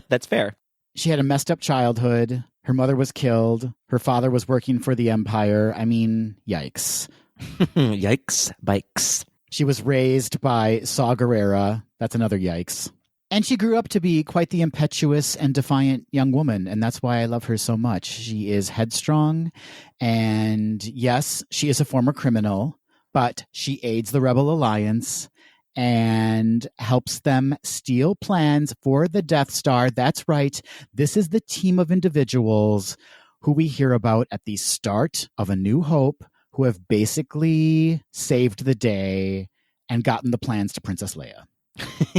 [SPEAKER 1] That's fair.
[SPEAKER 2] She had a messed up childhood. Her mother was killed. Her father was working for the Empire. I mean, yikes.
[SPEAKER 1] Yikes, bikes.
[SPEAKER 2] She was raised by Saw Gerrera. That's another yikes. And she grew up to be quite the impetuous and defiant young woman, and that's why I love her so much. She is headstrong, and yes, she is a former criminal, but she aids the Rebel Alliance and helps them steal plans for the Death Star. That's right. This is the team of individuals who we hear about at the start of A New Hope, who have basically saved the day and gotten the plans to Princess Leia.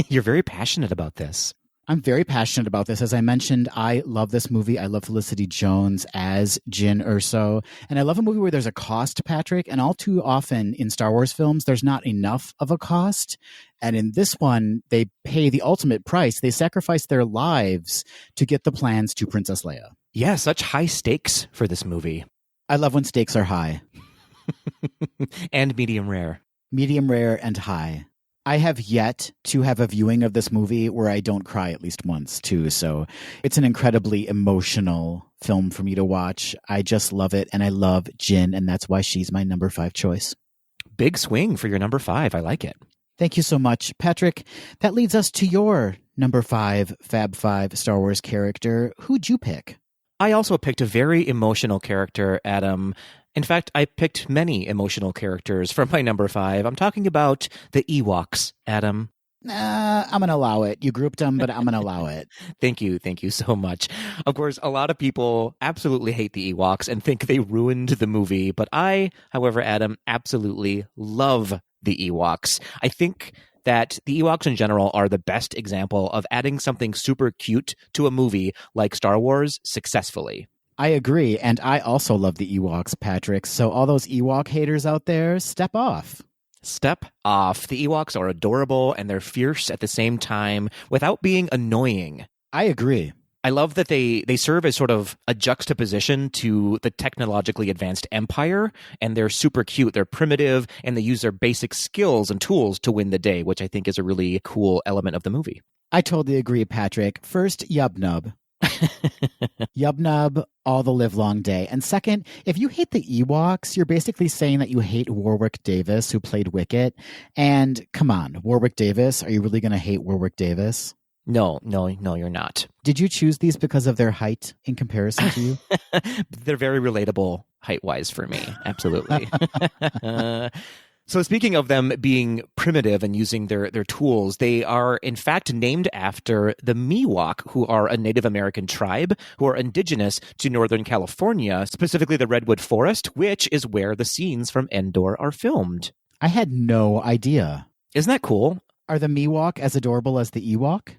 [SPEAKER 1] You're very passionate about this.
[SPEAKER 2] I'm very passionate about this. As I mentioned, I love this movie. I love Felicity Jones as Jyn Erso. And I love a movie where there's a cost, Patrick. And all too often in Star Wars films, there's not enough of a cost. And in this one, they pay the ultimate price. They sacrifice their lives to get the plans to Princess Leia.
[SPEAKER 1] Yeah, such high stakes for this movie.
[SPEAKER 2] I love when stakes are high.
[SPEAKER 1] And medium rare.
[SPEAKER 2] Medium rare and high. I have yet to have a viewing of this movie where I don't cry at least once, too. So it's an incredibly emotional film for me to watch. I just love it, and I love Jyn, and that's why she's my number 5 choice.
[SPEAKER 1] Big swing for your number 5. I like it.
[SPEAKER 2] Thank you so much, Patrick. That leads us to your number 5 Fab Five Star Wars character. Who'd you pick?
[SPEAKER 1] I also picked a very emotional character, Adam. In fact, I picked many emotional characters for my number 5. I'm talking about the Ewoks, Adam.
[SPEAKER 2] I'm going to allow it. You grouped them, but I'm going to allow it.
[SPEAKER 1] Thank you. Thank you so much. Of course, a lot of people absolutely hate the Ewoks and think they ruined the movie. But I, however, Adam, absolutely love the Ewoks. I think that the Ewoks in general are the best example of adding something super cute to a movie like Star Wars successfully.
[SPEAKER 2] I agree, and I also love the Ewoks, Patrick. So all those Ewok haters out there, step off.
[SPEAKER 1] Step off. The Ewoks are adorable, and they're fierce at the same time without being annoying.
[SPEAKER 2] I agree.
[SPEAKER 1] I love that they serve as sort of a juxtaposition to the technologically advanced Empire, and they're super cute. They're primitive, and they use their basic skills and tools to win the day, which I think is a really cool element of the movie.
[SPEAKER 2] I totally agree, Patrick. First, Yub-Nub. Yub-Nub all the live long day. And second, if you hate the Ewoks, you're basically saying that you hate Warwick Davis, who played Wicket. And come on, Warwick Davis, are you really going to hate Warwick Davis?
[SPEAKER 1] No, you're not.
[SPEAKER 2] Did you choose these because of their height in comparison to you?
[SPEAKER 1] They're very relatable height-wise for me. Absolutely. So speaking of them being primitive and using their tools, they are in fact named after the Miwok, who are a Native American tribe who are indigenous to Northern California, specifically the Redwood Forest, which is where the scenes from Endor are filmed.
[SPEAKER 2] I had no idea.
[SPEAKER 1] Isn't that cool?
[SPEAKER 2] Are the Miwok as adorable as the Ewok?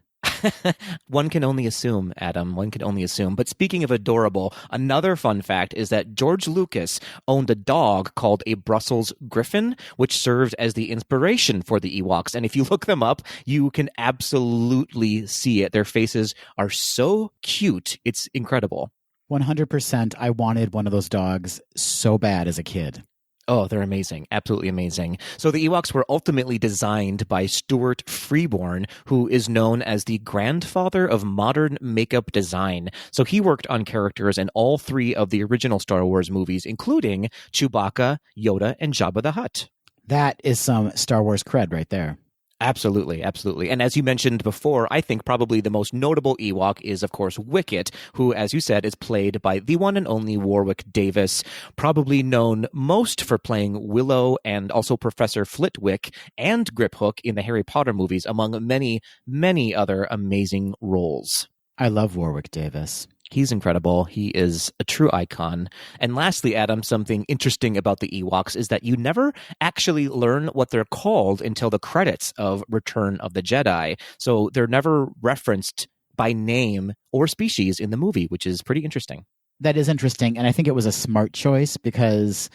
[SPEAKER 1] One can only assume, Adam. One can only assume. But speaking of adorable, another fun fact is that George Lucas owned a dog called a Brussels Griffon, which served as the inspiration for the Ewoks. And if you look them up, you can absolutely see it. Their faces are so cute. It's incredible.
[SPEAKER 2] 100%. I wanted one of those dogs so bad as a kid.
[SPEAKER 1] Oh, they're amazing. Absolutely amazing. So the Ewoks were ultimately designed by Stuart Freeborn, who is known as the grandfather of modern makeup design. So he worked on characters in all 3 of the original Star Wars movies, including Chewbacca, Yoda, and Jabba the Hutt.
[SPEAKER 2] That is some Star Wars cred right there.
[SPEAKER 1] Absolutely, absolutely. And as you mentioned before, I think probably the most notable Ewok is, of course, Wicket, who, as you said, is played by the one and only Warwick Davis, probably known most for playing Willow and also Professor Flitwick and Griphook in the Harry Potter movies, among many, many other amazing roles.
[SPEAKER 2] I love Warwick Davis.
[SPEAKER 1] He's incredible. He is a true icon. And lastly, Adam, something interesting about the Ewoks is that you never actually learn what they're called until the credits of Return of the Jedi. So they're never referenced by name or species in the movie, which is pretty interesting.
[SPEAKER 2] That is interesting. And I think it was a smart choice because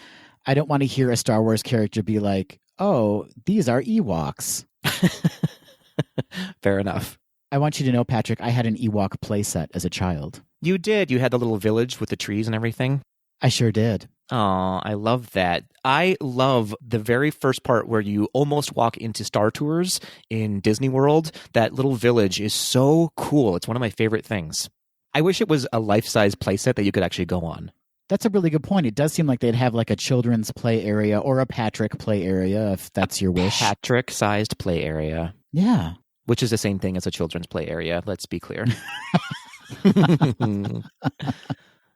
[SPEAKER 2] I don't want to hear a Star Wars character be like, oh, these are Ewoks.
[SPEAKER 1] Fair enough.
[SPEAKER 2] I want you to know, Patrick, I had an Ewok playset as a child.
[SPEAKER 1] You did. You had the little village with the trees and everything.
[SPEAKER 2] I sure did.
[SPEAKER 1] Oh, I love that. I love the very first part where you almost walk into Star Tours in Disney World. That little village is so cool. It's one of my favorite things. I wish it was a life-size playset that you could actually go on.
[SPEAKER 2] That's a really good point. It does seem like they'd have like a children's play area or a Patrick play area, if that's your wish.
[SPEAKER 1] Patrick-sized play area.
[SPEAKER 2] Yeah.
[SPEAKER 1] Which is the same thing as a children's play area, let's be clear.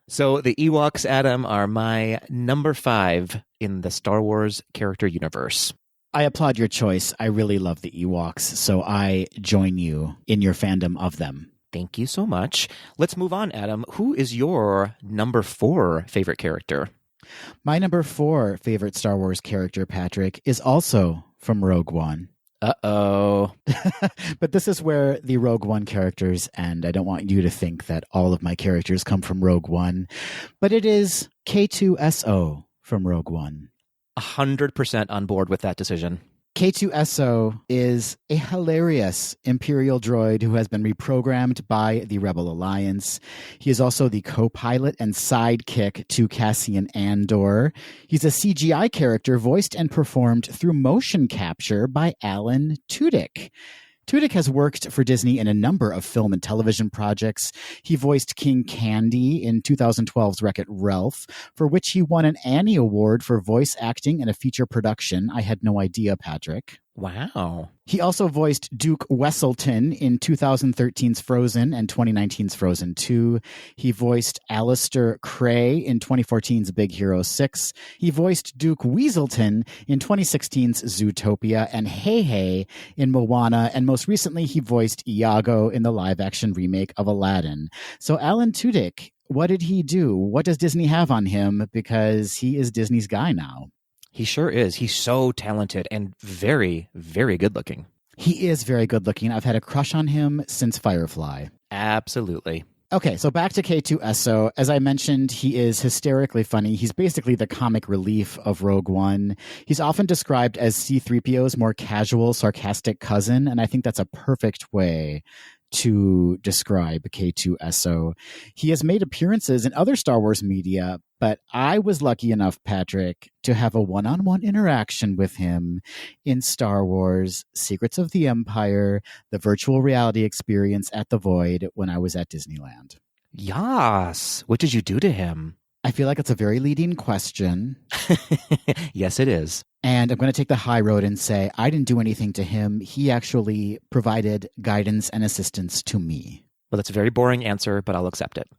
[SPEAKER 1] So the Ewoks, Adam, are my number 5 in the Star Wars character universe.
[SPEAKER 2] I applaud your choice. I really love the Ewoks, so I join you in your fandom of them.
[SPEAKER 1] Thank you so much. Let's move on, Adam. Who is your number 4 favorite character?
[SPEAKER 2] My number 4 favorite Star Wars character, Patrick, is also from Rogue One.
[SPEAKER 1] Uh-oh.
[SPEAKER 2] But this is where the Rogue One characters end. I don't want you to think that all of my characters come from Rogue One, but it is K2SO from Rogue One.
[SPEAKER 1] 100% on board with that decision.
[SPEAKER 2] K2SO is a hilarious Imperial droid who has been reprogrammed by the Rebel Alliance. He is also the co-pilot and sidekick to Cassian Andor. He's a CGI character voiced and performed through motion capture by Alan Tudyk. Tudyk has worked for Disney in a number of film and television projects. He voiced King Candy in 2012's Wreck-It Ralph, for which he won an Annie Award for voice acting in a feature production. I had no idea, Patrick.
[SPEAKER 1] Wow.
[SPEAKER 2] He also voiced Duke Wesselton in 2013's Frozen and 2019's Frozen 2. He voiced Alistair Cray in 2014's Big Hero 6. He voiced Duke Weaselton in 2016's Zootopia and Hey in Moana. And most recently, he voiced Iago in the live-action remake of Aladdin. So Alan Tudyk, what did he do? What does Disney have on him? Because he is Disney's guy now.
[SPEAKER 1] He sure is. He's so talented and very, very good looking.
[SPEAKER 2] He is very good looking. I've had a crush on him since Firefly.
[SPEAKER 1] Absolutely.
[SPEAKER 2] Okay, so back to K2SO. As I mentioned, he is hysterically funny. He's basically the comic relief of Rogue One. He's often described as C-3PO's more casual, sarcastic cousin, and I think that's a perfect way to describe K2SO. He has made appearances in other Star Wars media, but I was lucky enough, Patrick, to have a one-on-one interaction with him in Star Wars Secrets of the Empire, the virtual reality experience at the Void when I was at Disneyland.
[SPEAKER 1] Yas. What did you do to him?
[SPEAKER 2] I feel like it's a very leading question.
[SPEAKER 1] Yes, it is.
[SPEAKER 2] And I'm going to take the high road and say I didn't do anything to him. He actually provided guidance and assistance to me.
[SPEAKER 1] Well, that's a very boring answer, but I'll accept it.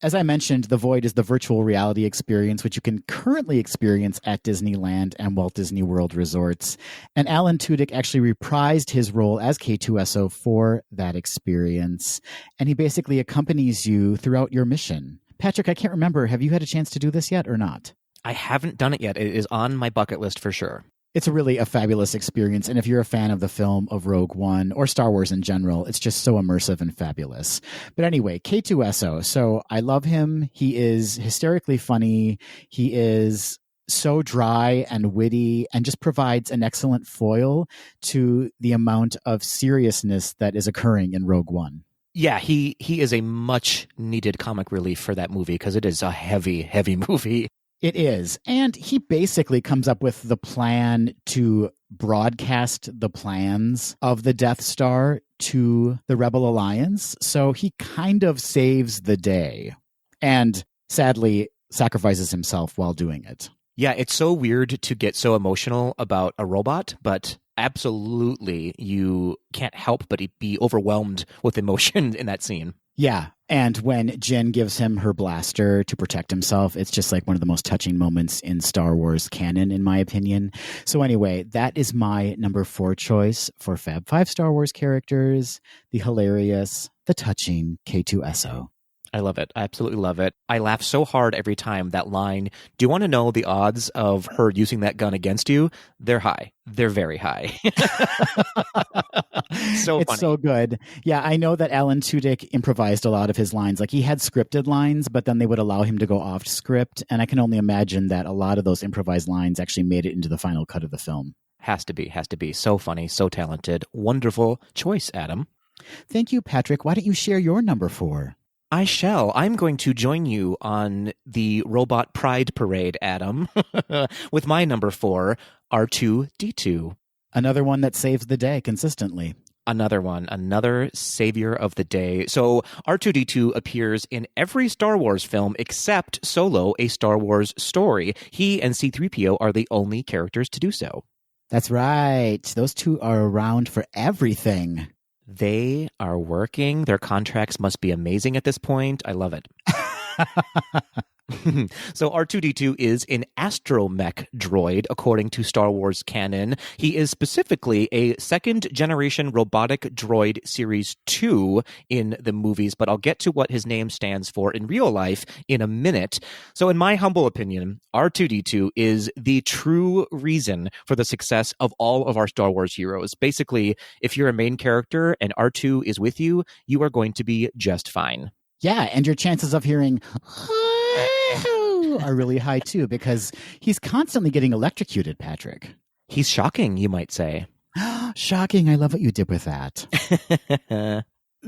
[SPEAKER 2] As I mentioned, The Void is the virtual reality experience, which you can currently experience at Disneyland and Walt Disney World resorts. And Alan Tudyk actually reprised his role as K2SO for that experience. And he basically accompanies you throughout your mission. Patrick, I can't remember. Have you had a chance to do this yet or not?
[SPEAKER 1] I haven't done it yet. It is on my bucket list for sure.
[SPEAKER 2] It's really a fabulous experience. And if you're a fan of the film of Rogue One or Star Wars in general, it's just so immersive and fabulous. But anyway, K2SO. So I love him. He is hysterically funny. He is so dry and witty and just provides an excellent foil to the amount of seriousness that is occurring in Rogue One.
[SPEAKER 1] Yeah, he is a much needed comic relief for that movie because it is a heavy, heavy movie.
[SPEAKER 2] It is. And he basically comes up with the plan to broadcast the plans of the Death Star to the Rebel Alliance. So he kind of saves the day and sadly sacrifices himself while doing it.
[SPEAKER 1] Yeah, it's so weird to get so emotional about a robot, but absolutely you can't help but be overwhelmed with emotion in that scene.
[SPEAKER 2] Yeah, And when Jyn gives him her blaster to protect himself, it's just like one of the most touching moments in Star Wars canon, in my opinion. So anyway, that is my number 4 choice for Fab Five Star Wars characters, the hilarious, the touching K2SO.
[SPEAKER 1] I love it. I absolutely love it. I laugh so hard every time that line, do you want to know the odds of her using that gun against you? They're high. They're very high. So
[SPEAKER 2] it's
[SPEAKER 1] funny.
[SPEAKER 2] So good. Yeah, I know that Alan Tudyk improvised a lot of his lines. Like he had scripted lines, but then they would allow him to go off script. And I can only imagine that a lot of those improvised lines actually made it into the final cut of the film.
[SPEAKER 1] Has to be. So funny, so talented. Wonderful choice, Adam.
[SPEAKER 2] Thank you, Patrick. Why don't you share your number 4?
[SPEAKER 1] I shall. I'm going to join you on the Robot Pride Parade, Adam, with my number 4, R2-D2.
[SPEAKER 2] Another one that saves the day consistently.
[SPEAKER 1] Another savior of the day. So R2-D2 appears in every Star Wars film except Solo, a Star Wars story. He and C-3PO are the only characters to do so.
[SPEAKER 2] That's right. Those two are around for everything.
[SPEAKER 1] They are working. Their contracts must be amazing at this point. I love it. So R2-D2 is an astromech droid, according to Star Wars canon. He is specifically a second-generation robotic droid Series 2 in the movies, but I'll get to what his name stands for in real life in a minute. So in my humble opinion, R2-D2 is the true reason for the success of all of our Star Wars heroes. Basically, if you're a main character and R2 is with you, you are going to be just fine.
[SPEAKER 2] Yeah, and your chances of hearing are really high too, because he's constantly getting electrocuted, Patrick.
[SPEAKER 1] He's shocking, you might say.
[SPEAKER 2] Shocking. I love what you did with that.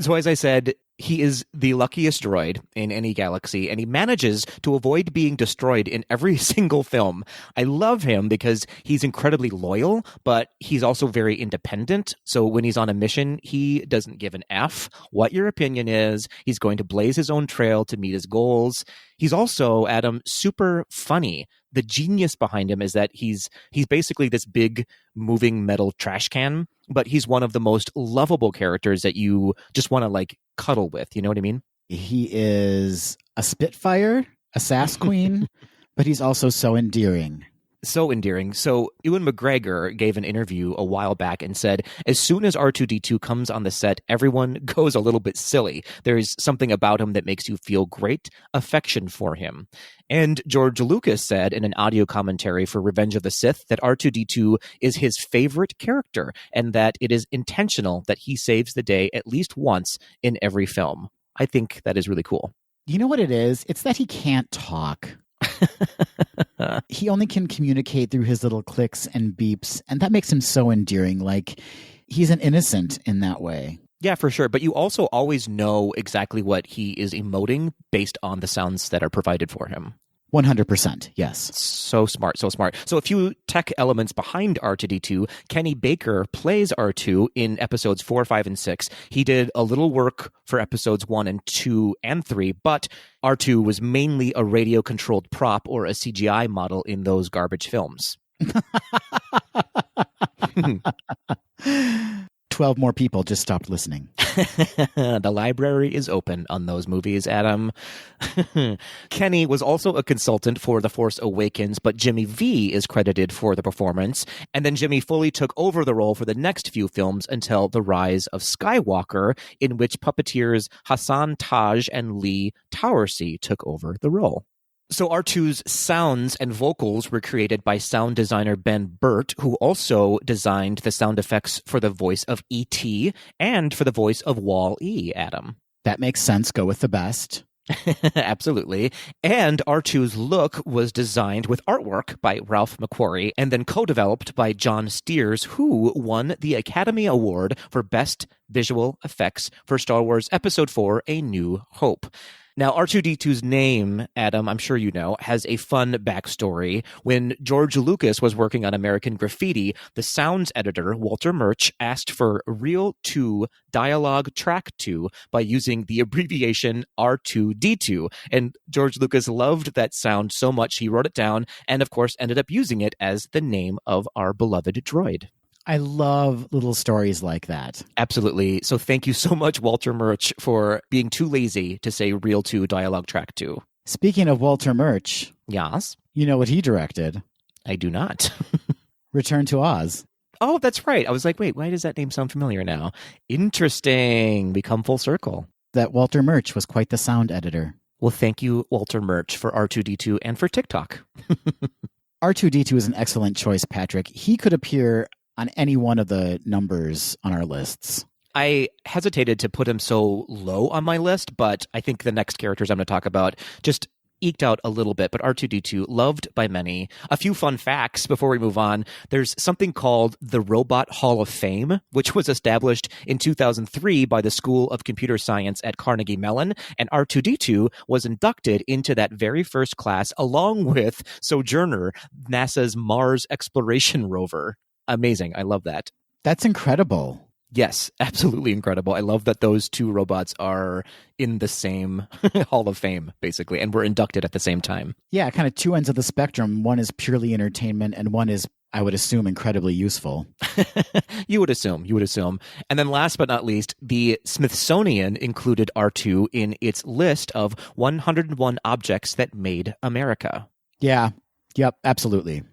[SPEAKER 1] So as I said, he is the luckiest droid in any galaxy, and he manages to avoid being destroyed in every single film. I love him because he's incredibly loyal, but he's also very independent. So when he's on a mission, he doesn't give an F what your opinion is. He's going to blaze his own trail to meet his goals. He's also, Adam, super funny. The genius behind him is that he's basically this big moving metal trash can, but he's one of the most lovable characters that you just want to like cuddle with. You know what I mean?
[SPEAKER 2] He is a Spitfire, a sass queen, but he's also so endearing.
[SPEAKER 1] So endearing. So Ewan McGregor gave an interview a while back and said, as soon as R2-D2 comes on the set, everyone goes a little bit silly. There's something about him that makes you feel great affection for him. And George Lucas said in an audio commentary for Revenge of the Sith that R2-D2 is his favorite character and that it is intentional that he saves the day at least once in every film. I think that is really cool.
[SPEAKER 2] You know what it is? It's that he can't talk. He only can communicate through his little clicks and beeps, and that makes him so endearing. Like, he's an innocent in that way.
[SPEAKER 1] Yeah, for sure. But you also always know exactly what he is emoting based on the sounds that are provided for him.
[SPEAKER 2] 100%, yes.
[SPEAKER 1] So smart, so smart. So a few tech elements behind R2-D2. Kenny Baker plays R2 in episodes 4, 5, and 6. He did a little work for episodes 1 and 2 and 3, but R2 was mainly a radio-controlled prop or a CGI model in those garbage films.
[SPEAKER 2] 12 more people just stopped listening.
[SPEAKER 1] The library is open on those movies, Adam. Kenny was also a consultant for The Force Awakens, but Jimmy V is credited for the performance. And then Jimmy fully took over the role for the next few films until The Rise of Skywalker, in which puppeteers Hassan Taj and Lee Towersey took over the role. So R2's sounds and vocals were created by sound designer Ben Burt, who also designed the sound effects for the voice of E.T. and for the voice of Wall-E, Adam.
[SPEAKER 2] That makes sense. Go with the best.
[SPEAKER 1] Absolutely. And R2's look was designed with artwork by Ralph McQuarrie and then co-developed by John Steers, who won the Academy Award for Best Visual Effects for Star Wars Episode 4, A New Hope. Now, R2-D2's name, Adam, I'm sure you know, has a fun backstory. When George Lucas was working on American Graffiti, the sounds editor, Walter Murch, asked for Reel 2 Dialogue Track 2 by using the abbreviation R2-D2. And George Lucas loved that sound so much he wrote it down and, of course, ended up using it as the name of our beloved droid.
[SPEAKER 2] I love little stories like that.
[SPEAKER 1] Absolutely. So thank you so much, Walter Murch, for being too lazy to say Reel 2 Dialogue Track 2.
[SPEAKER 2] Speaking of Walter Murch,
[SPEAKER 1] Yes?
[SPEAKER 2] you know what he directed?
[SPEAKER 1] I do not.
[SPEAKER 2] Return to Oz.
[SPEAKER 1] Oh, that's right. I was like, wait, why does that name sound familiar now? Interesting. We come full circle.
[SPEAKER 2] That Walter Murch was quite the sound editor.
[SPEAKER 1] Well, thank you, Walter Murch, for R2D2 and for TikTok.
[SPEAKER 2] R2D2 is an excellent choice, Patrick. He could appear on any one of the numbers on our lists.
[SPEAKER 1] I hesitated to put him so low on my list, but I think the next characters I'm going to talk about just eked out a little bit, but R2D2 loved by many. A few fun facts before we move on. There's something called the Robot Hall of Fame, which was established in 2003 by the School of Computer Science at Carnegie Mellon, and R2D2 was inducted into that very first class along with Sojourner, NASA's Mars exploration rover. Amazing. I love that.
[SPEAKER 2] That's incredible.
[SPEAKER 1] Yes, absolutely incredible. I love that those two robots are in the same Hall of Fame, basically, and were inducted at the same time.
[SPEAKER 2] Yeah, kind of two ends of the spectrum. One is purely entertainment, and one is, I would assume, incredibly useful.
[SPEAKER 1] You would assume. And then last but not least, the Smithsonian included R2 in its list of 101 objects that made America.
[SPEAKER 2] Yeah, yep, absolutely.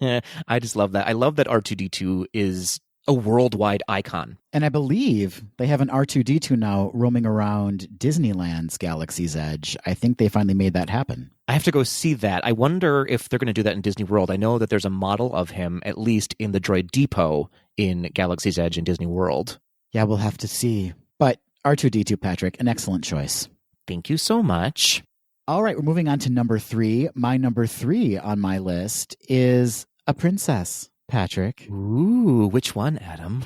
[SPEAKER 1] I just love that. I love that R2D2 is a worldwide icon.
[SPEAKER 2] And I believe they have an R2D2 now roaming around Disneyland's Galaxy's Edge. I think they finally made that happen.
[SPEAKER 1] I have to go see that. I wonder if they're going to do that in Disney World. I know that there's a model of him, at least in the Droid Depot in Galaxy's Edge in Disney World.
[SPEAKER 2] Yeah, we'll have to see. But R2D2, Patrick, an excellent choice.
[SPEAKER 1] Thank you so much.
[SPEAKER 2] All right, we're moving on to number 3. My number 3 on my list is a princess. Patrick.
[SPEAKER 1] Ooh, which one, Adam?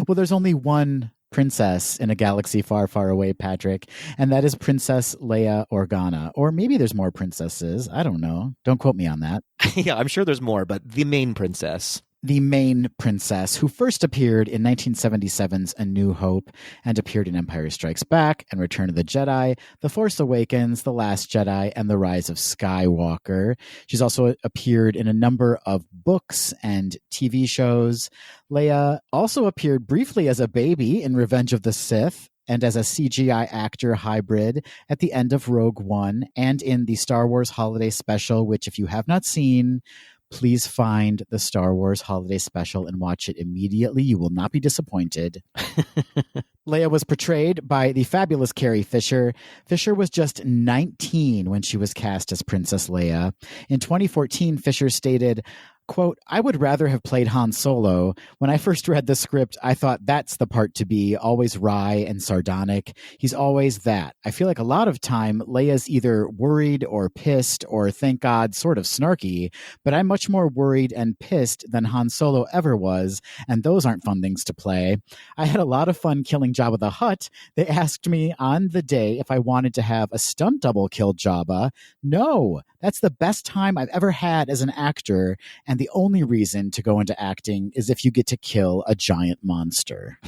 [SPEAKER 2] Well, there's only one princess in a galaxy far, far away, Patrick, and that is Princess Leia Organa. Or maybe there's more princesses. I don't know. Don't quote me on that.
[SPEAKER 1] Yeah, I'm sure there's more, but the main princess.
[SPEAKER 2] The main princess, who first appeared in 1977's A New Hope and appeared in Empire Strikes Back and Return of the Jedi, The Force Awakens, The Last Jedi, and The Rise of Skywalker. She's also appeared in a number of books and TV shows. Leia also appeared briefly as a baby in Revenge of the Sith and as a CGI actor hybrid at the end of Rogue One and in the Star Wars Holiday Special, which if you have not seen, please find the Star Wars Holiday Special and watch it immediately. You will not be disappointed. Leia was portrayed by the fabulous Carrie Fisher. Fisher was just 19 when she was cast as Princess Leia. In 2014, Fisher stated, quote, "I would rather have played Han Solo. When I first read the script, I thought that's the part to be, always wry and sardonic. He's always that. I feel like a lot of time Leia's either worried or pissed or, thank God, sort of snarky, but I'm much more worried and pissed than Han Solo ever was, and those aren't fun things to play. I had a lot of fun killing Jabba the Hutt. They asked me on the day if I wanted to have a stunt double kill Jabba. No, that's the best time I've ever had as an actor, and the only reason to go into acting is if you get to kill a giant monster."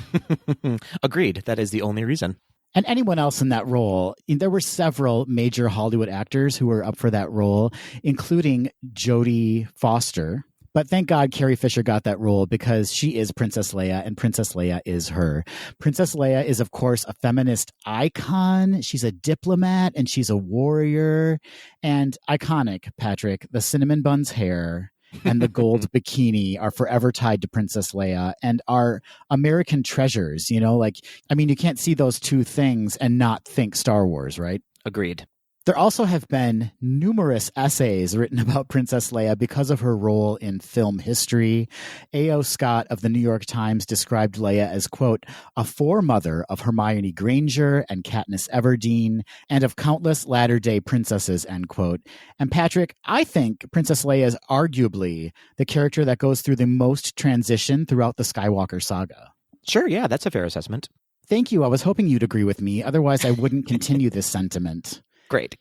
[SPEAKER 1] Agreed. That is the only reason.
[SPEAKER 2] And anyone else in that role, there were several major Hollywood actors who were up for that role, including Jodie Foster. But thank God Carrie Fisher got that role because she is Princess Leia and Princess Leia is her. Princess Leia is, of course, a feminist icon. She's a diplomat and she's a warrior. And iconic, Patrick, the cinnamon buns hair and the gold bikini are forever tied to Princess Leia and are American treasures. You know, like, I mean, you can't see those two things and not think Star Wars, right?
[SPEAKER 1] Agreed.
[SPEAKER 2] There also have been numerous essays written about Princess Leia because of her role in film history. A.O. Scott of the New York Times described Leia as, quote, a foremother of Hermione Granger and Katniss Everdeen and of countless latter-day princesses, end quote. And Patrick, I think Princess Leia is arguably the character that goes through the most transition throughout the Skywalker saga.
[SPEAKER 1] Sure, yeah, that's a fair assessment.
[SPEAKER 2] Thank you. I was hoping you'd agree with me. Otherwise, I wouldn't continue this sentiment.
[SPEAKER 1] Great.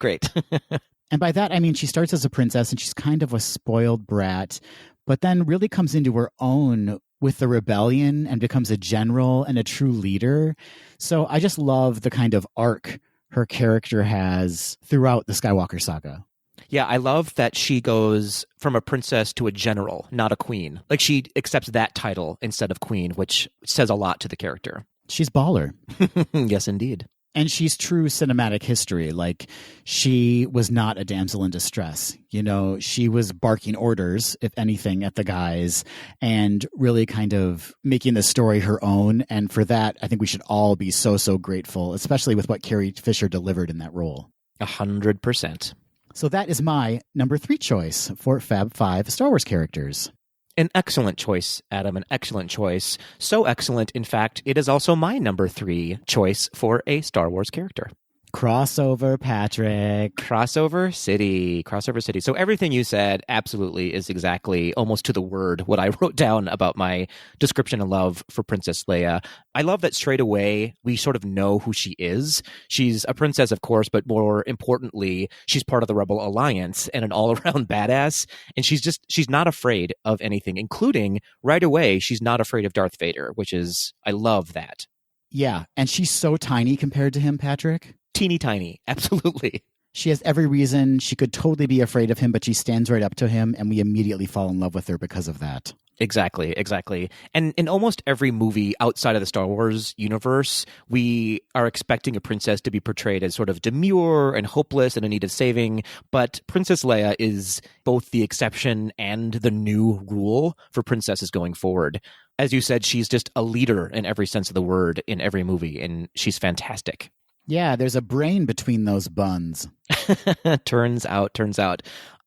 [SPEAKER 2] And by that, I mean, she starts as a princess and she's kind of a spoiled brat, but then really comes into her own with the rebellion and becomes a general and a true leader. So I just love the kind of arc her character has throughout the Skywalker saga.
[SPEAKER 1] Yeah, I love that she goes from a princess to a general, not a queen. Like she accepts that title instead of queen, which says a lot to the character.
[SPEAKER 2] She's baller.
[SPEAKER 1] Yes, indeed.
[SPEAKER 2] And she's true cinematic history. Like, she was not a damsel in distress. You know, she was barking orders, if anything, at the guys and really kind of making the story her own. And for that, I think we should all be so, so grateful, especially with what Carrie Fisher delivered in that role.
[SPEAKER 1] 100%.
[SPEAKER 2] So that is my number 3 choice for Fab Five Star Wars characters.
[SPEAKER 1] An excellent choice, Adam, an excellent choice. So excellent, in fact, it is also my number 3 choice for a Star Wars character.
[SPEAKER 2] Crossover, Patrick.
[SPEAKER 1] Crossover City. So everything you said absolutely is exactly, almost to the word, what I wrote down about my description of love for Princess Leia. I love that straight away we sort of know who she is. She's a princess, of course, but more importantly, she's part of the Rebel Alliance and an all-around badass. And she's not afraid of anything, including right away, she's not afraid of Darth Vader, which is, I love that.
[SPEAKER 2] Yeah, and she's so tiny compared to him, Patrick.
[SPEAKER 1] Teeny tiny, absolutely.
[SPEAKER 2] She has every reason. She could totally be afraid of him, but she stands right up to him, and we immediately fall in love with her because of that.
[SPEAKER 1] Exactly. And in almost every movie outside of the Star Wars universe, we are expecting a princess to be portrayed as sort of demure and hopeless and in need of saving. But Princess Leia is both the exception and the new rule for princesses going forward. As you said, she's just a leader in every sense of the word in every movie, and she's fantastic.
[SPEAKER 2] Yeah, there's a brain between those buns.
[SPEAKER 1] Turns out.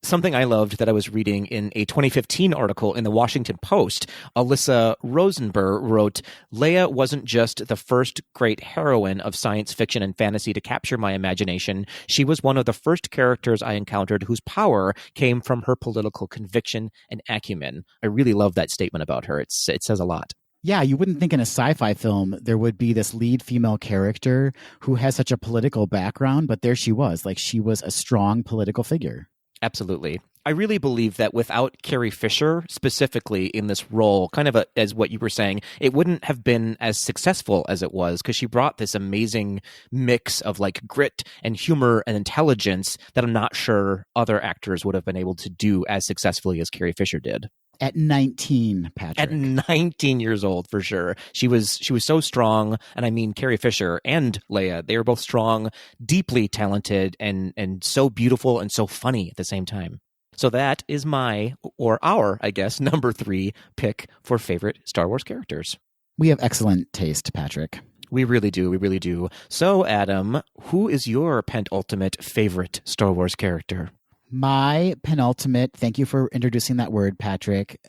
[SPEAKER 1] Something I loved that I was reading in a 2015 article in the Washington Post, Alyssa Rosenberg wrote, Leia wasn't just the first great heroine of science fiction and fantasy to capture my imagination. She was one of the first characters I encountered whose power came from her political conviction and acumen. I really love that statement about her. It says a lot.
[SPEAKER 2] Yeah, you wouldn't think in a sci-fi film there would be this lead female character who has such a political background, but there she was. Like, she was a strong political figure.
[SPEAKER 1] Absolutely. I really believe that without Carrie Fisher specifically in this role, kind of as what you were saying, it wouldn't have been as successful as it was because she brought this amazing mix of like grit and humor and intelligence that I'm not sure other actors would have been able to do as successfully as Carrie Fisher did.
[SPEAKER 2] At 19, Patrick.
[SPEAKER 1] At 19 years old, for sure. She was so strong, and I mean Carrie Fisher and Leia, they were both strong, deeply talented, and so beautiful and so funny at the same time. So that is our, I guess, number 3 pick for favorite Star Wars characters.
[SPEAKER 2] We have excellent taste, Patrick.
[SPEAKER 1] We really do. So, Adam, who is your penultimate favorite Star Wars character?
[SPEAKER 2] My penultimate, thank you for introducing that word, Patrick,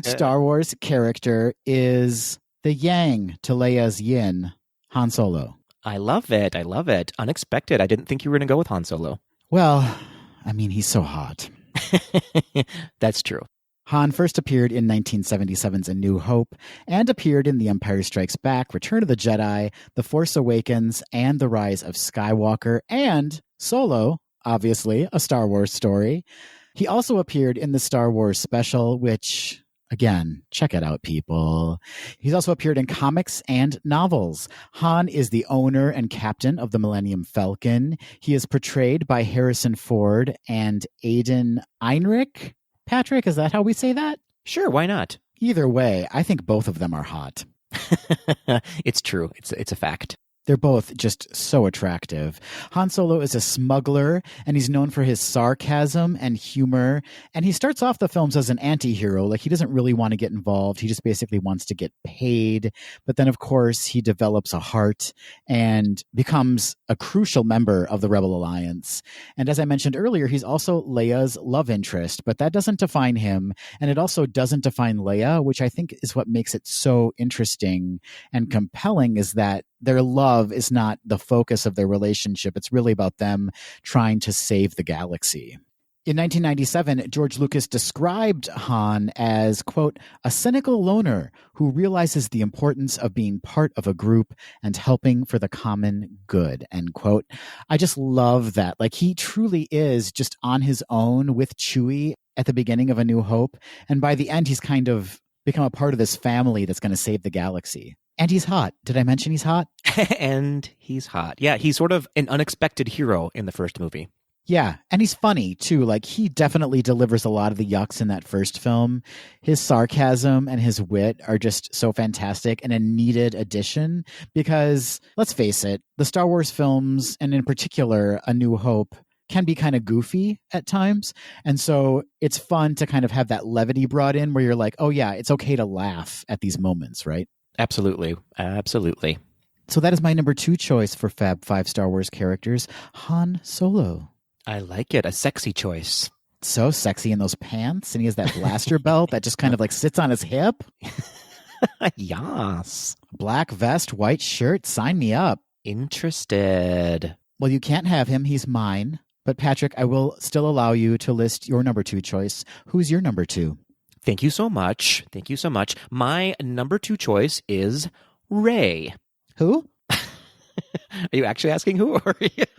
[SPEAKER 2] Star Wars character is the yang to Leia's yin, Han Solo.
[SPEAKER 1] I love it. Unexpected. I didn't think you were going to go with Han Solo.
[SPEAKER 2] Well, I mean, he's so hot.
[SPEAKER 1] That's true.
[SPEAKER 2] Han first appeared in 1977's A New Hope and appeared in The Empire Strikes Back, Return of the Jedi, The Force Awakens, and The Rise of Skywalker, and Solo, obviously, a Star Wars story. He also appeared in the Star Wars special, which, again, check it out, people. He's also appeared in comics and novels. Han is the owner and captain of the Millennium Falcon. He is portrayed by Harrison Ford and Aiden Einrich. Patrick, is that how we say that?
[SPEAKER 1] Sure, why not?
[SPEAKER 2] Either way, I think both of them are hot.
[SPEAKER 1] It's true. It's a fact.
[SPEAKER 2] They're both just so attractive. Han Solo is a smuggler, and he's known for his sarcasm and humor. And he starts off the films as an anti-hero. Like, he doesn't really want to get involved. He just basically wants to get paid. But then, of course, he develops a heart and becomes a crucial member of the Rebel Alliance. And as I mentioned earlier, he's also Leia's love interest. But that doesn't define him. And it also doesn't define Leia, which I think is what makes it so interesting and compelling, is that their love is not the focus of their relationship. It's really about them trying to save the galaxy. In 1997, George Lucas described Han as, quote, a cynical loner who realizes the importance of being part of a group and helping for the common good, end quote. I just love that. Like, he truly is just on his own with Chewie at the beginning of A New Hope. And by the end, he's kind of become a part of this family that's going to save the galaxy. And he's hot. Did I mention he's hot?
[SPEAKER 1] And he's hot. Yeah, he's sort of an unexpected hero in the first movie.
[SPEAKER 2] Yeah, and he's funny too. Like, he definitely delivers a lot of the yucks in that first film. His sarcasm and his wit are just so fantastic and a needed addition because, let's face it, the Star Wars films, and in particular A New Hope, can be kind of goofy at times. And so it's fun to kind of have that levity brought in where you're like, oh yeah, it's okay to laugh at these moments, right?
[SPEAKER 1] Absolutely. Absolutely.
[SPEAKER 2] So that is my number 2 choice for Fab Five Star Wars characters, Han Solo.
[SPEAKER 1] I like it. A sexy choice.
[SPEAKER 2] So sexy in those pants, and he has that blaster belt that just kind of like sits on his hip.
[SPEAKER 1] Yes.
[SPEAKER 2] Black vest, white shirt, sign me up.
[SPEAKER 1] Interested.
[SPEAKER 2] Well, you can't have him. He's mine. But Patrick, I will still allow you to list your number 2 choice. Who's your number 2?
[SPEAKER 1] Thank you so much. Thank you so much. My number 2 choice is Rey.
[SPEAKER 2] Who?
[SPEAKER 1] Are you actually asking who? Or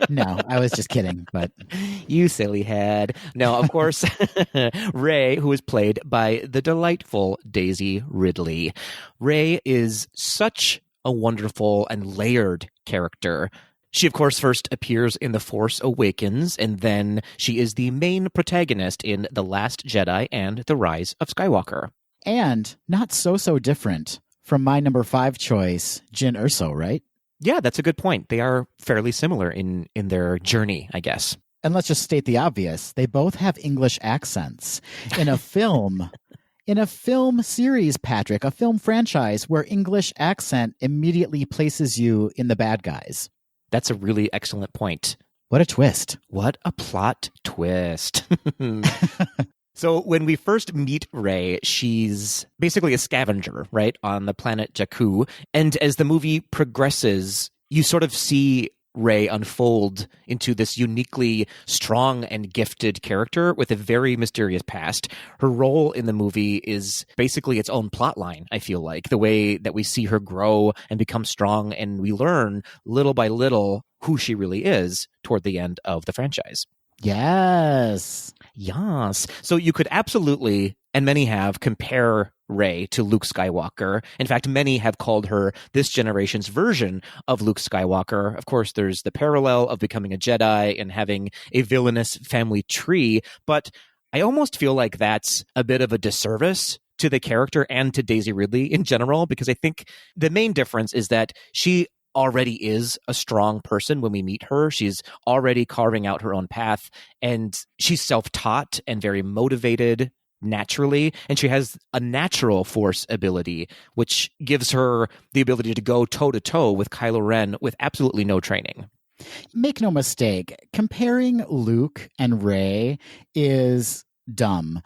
[SPEAKER 2] No, I was just kidding, but
[SPEAKER 1] you silly head. No, of course, Rey, who is played by the delightful Daisy Ridley. Rey is such a wonderful and layered character. She, of course, first appears in The Force Awakens, and then she is the main protagonist in The Last Jedi and The Rise of Skywalker.
[SPEAKER 2] And not so different from my number 5 choice, Jyn Erso, right?
[SPEAKER 1] Yeah, that's a good point. They are fairly similar in their journey, I guess.
[SPEAKER 2] And let's just state the obvious. They both have English accents. In a film series, Patrick, a film franchise where English accent immediately places you in the bad guys.
[SPEAKER 1] That's a really excellent point.
[SPEAKER 2] What a twist.
[SPEAKER 1] What a plot twist. So when we first meet Rey, she's basically a scavenger, right, on the planet Jakku. And as the movie progresses, you sort of see Rey unfold into this uniquely strong and gifted character with a very mysterious past. Her role in the movie is basically its own plotline, I feel like. The way that we see her grow and become strong, and we learn little by little who she really is toward the end of the franchise.
[SPEAKER 2] Yes.
[SPEAKER 1] Yes. So you could absolutely, and many have, compare Rey to Luke Skywalker. In fact, many have called her this generation's version of Luke Skywalker. Of course, there's the parallel of becoming a Jedi and having a villainous family tree, but I almost feel like that's a bit of a disservice to the character and to Daisy Ridley in general, because I think the main difference is that she already is a strong person when we meet her. She's already carving out her own path, and she's self-taught and very motivated naturally, and she has a natural force ability, which gives her the ability to go toe-to-toe with Kylo Ren with absolutely no training.
[SPEAKER 2] Make no mistake, comparing Luke and Rey is dumb.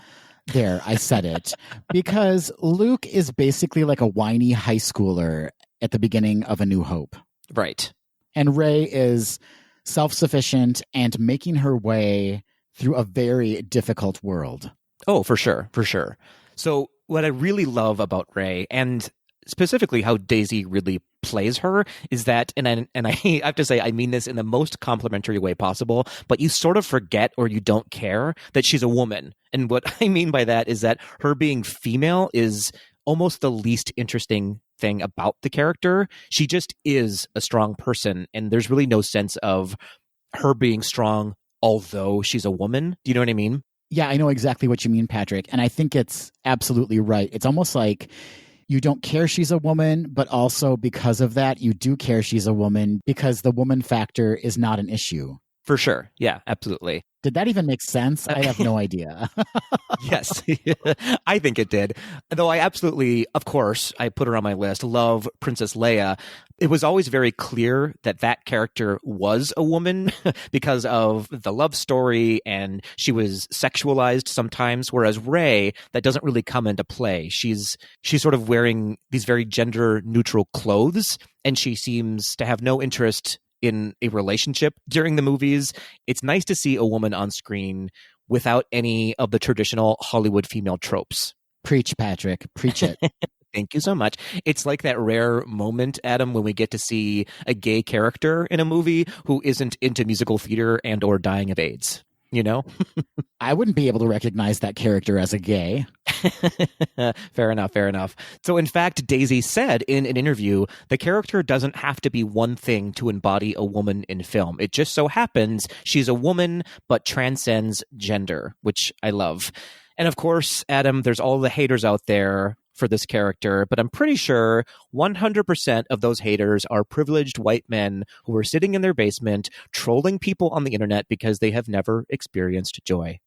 [SPEAKER 2] There, I said it. Because Luke is basically like a whiny high schooler at the beginning of A New Hope.
[SPEAKER 1] Right.
[SPEAKER 2] And Rey is self-sufficient and making her way through a very difficult world.
[SPEAKER 1] Oh, for sure. For sure. So what I really love about Rey, and specifically how Daisy Ridley plays her, is that, and I have to say, I mean this in the most complimentary way possible, but you sort of forget, or you don't care, that she's a woman. And what I mean by that is that her being female is almost the least interesting thing about the character. She just is a strong person, and there's really no sense of her being strong although she's a woman. Do you know what I mean?
[SPEAKER 2] Yeah, I know exactly what you mean, Patrick. And I think it's absolutely right. It's almost like you don't care she's a woman, but also because of that, you do care she's a woman because the woman factor is not an issue.
[SPEAKER 1] For sure. Yeah, absolutely.
[SPEAKER 2] Did that even make sense? I have no idea.
[SPEAKER 1] Yes, I think it did. Though I absolutely, of course, I put her on my list, love Princess Leia. It was always very clear that that character was a woman because of the love story, and she was sexualized sometimes, whereas Rey, that doesn't really come into play. She's sort of wearing these very gender neutral clothes, and she seems to have no interest in a relationship during the movies. It's nice to see a woman on screen without any of the traditional Hollywood female tropes.
[SPEAKER 2] Preach, Patrick. Preach it.
[SPEAKER 1] Thank you so much. It's like that rare moment, Adam, when we get to see a gay character in a movie who isn't into musical theater and or dying of AIDS. You know?
[SPEAKER 2] I wouldn't be able to recognize that character as a gay.
[SPEAKER 1] Fair enough, fair enough. So in fact, Daisy said in an interview, the character doesn't have to be one thing to embody a woman in film. It just so happens she's a woman, but transcends gender, which I love. And of course, Adam, there's all the haters out there for this character, but I'm pretty sure 100% of those haters are privileged white men who are sitting in their basement trolling people on the internet because they have never experienced joy.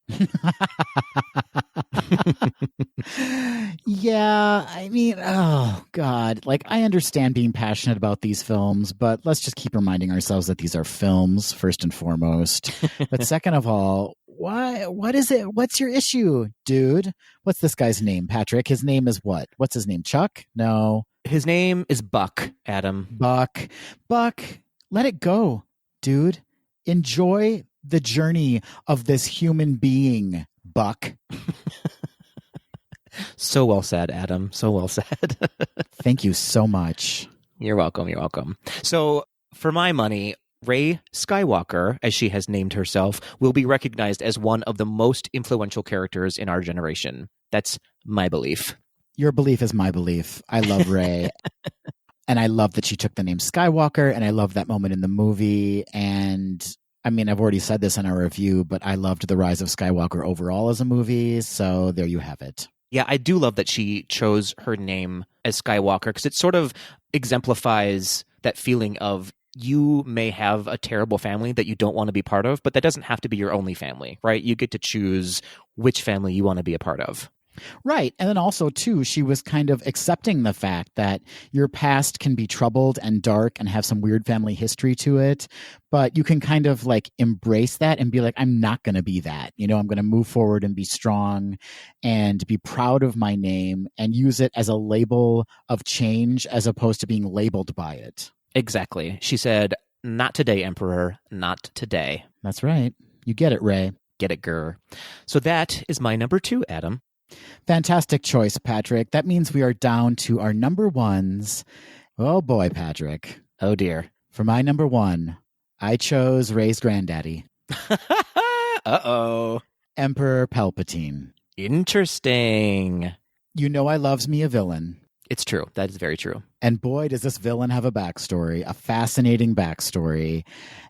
[SPEAKER 2] Yeah, I mean, oh God, like I understand being passionate about these films, but let's just keep reminding ourselves that these are films first and foremost. But second of all, what is it? What's your issue, dude? What's this guy's name, Patrick? His name is what? What's his name? Chuck? No.
[SPEAKER 1] His name is Buck, Adam.
[SPEAKER 2] Buck, let it go, dude. Enjoy the journey of this human being, Buck.
[SPEAKER 1] So well said, Adam. So well said.
[SPEAKER 2] Thank you so much.
[SPEAKER 1] You're welcome. You're welcome. So for my money, Rey Skywalker, as she has named herself, will be recognized as one of the most influential characters in our generation. That's my belief.
[SPEAKER 2] Your belief is my belief. I love Rey. And I love that she took the name Skywalker. And I love that moment in the movie. And I mean, I've already said this in our review, but I loved The Rise of Skywalker overall as a movie. So there you have it.
[SPEAKER 1] Yeah, I do love that she chose her name as Skywalker because it sort of exemplifies that feeling of you may have a terrible family that you don't want to be part of, but that doesn't have to be your only family, right? You get to choose which family you want to be a part of.
[SPEAKER 2] Right. And then also, too, she was kind of accepting the fact that your past can be troubled and dark and have some weird family history to it. But you can kind of like embrace that and be like, I'm not going to be that. You know, I'm going to move forward and be strong and be proud of my name and use it as a label of change as opposed to being labeled by it.
[SPEAKER 1] Exactly. She said, not today, Emperor, not today.
[SPEAKER 2] That's right. You get it, Rey.
[SPEAKER 1] Get it, Gurr. So that is my number 2, Adam.
[SPEAKER 2] Fantastic choice, Patrick. That means we are down to our number ones. Oh boy, Patrick.
[SPEAKER 1] Oh dear.
[SPEAKER 2] For my number 1, I chose Rey's granddaddy.
[SPEAKER 1] Uh-oh.
[SPEAKER 2] Emperor Palpatine.
[SPEAKER 1] Interesting.
[SPEAKER 2] You know I loves me a villain.
[SPEAKER 1] It's true. That is very true.
[SPEAKER 2] And boy, does this villain have a backstory, a fascinating backstory.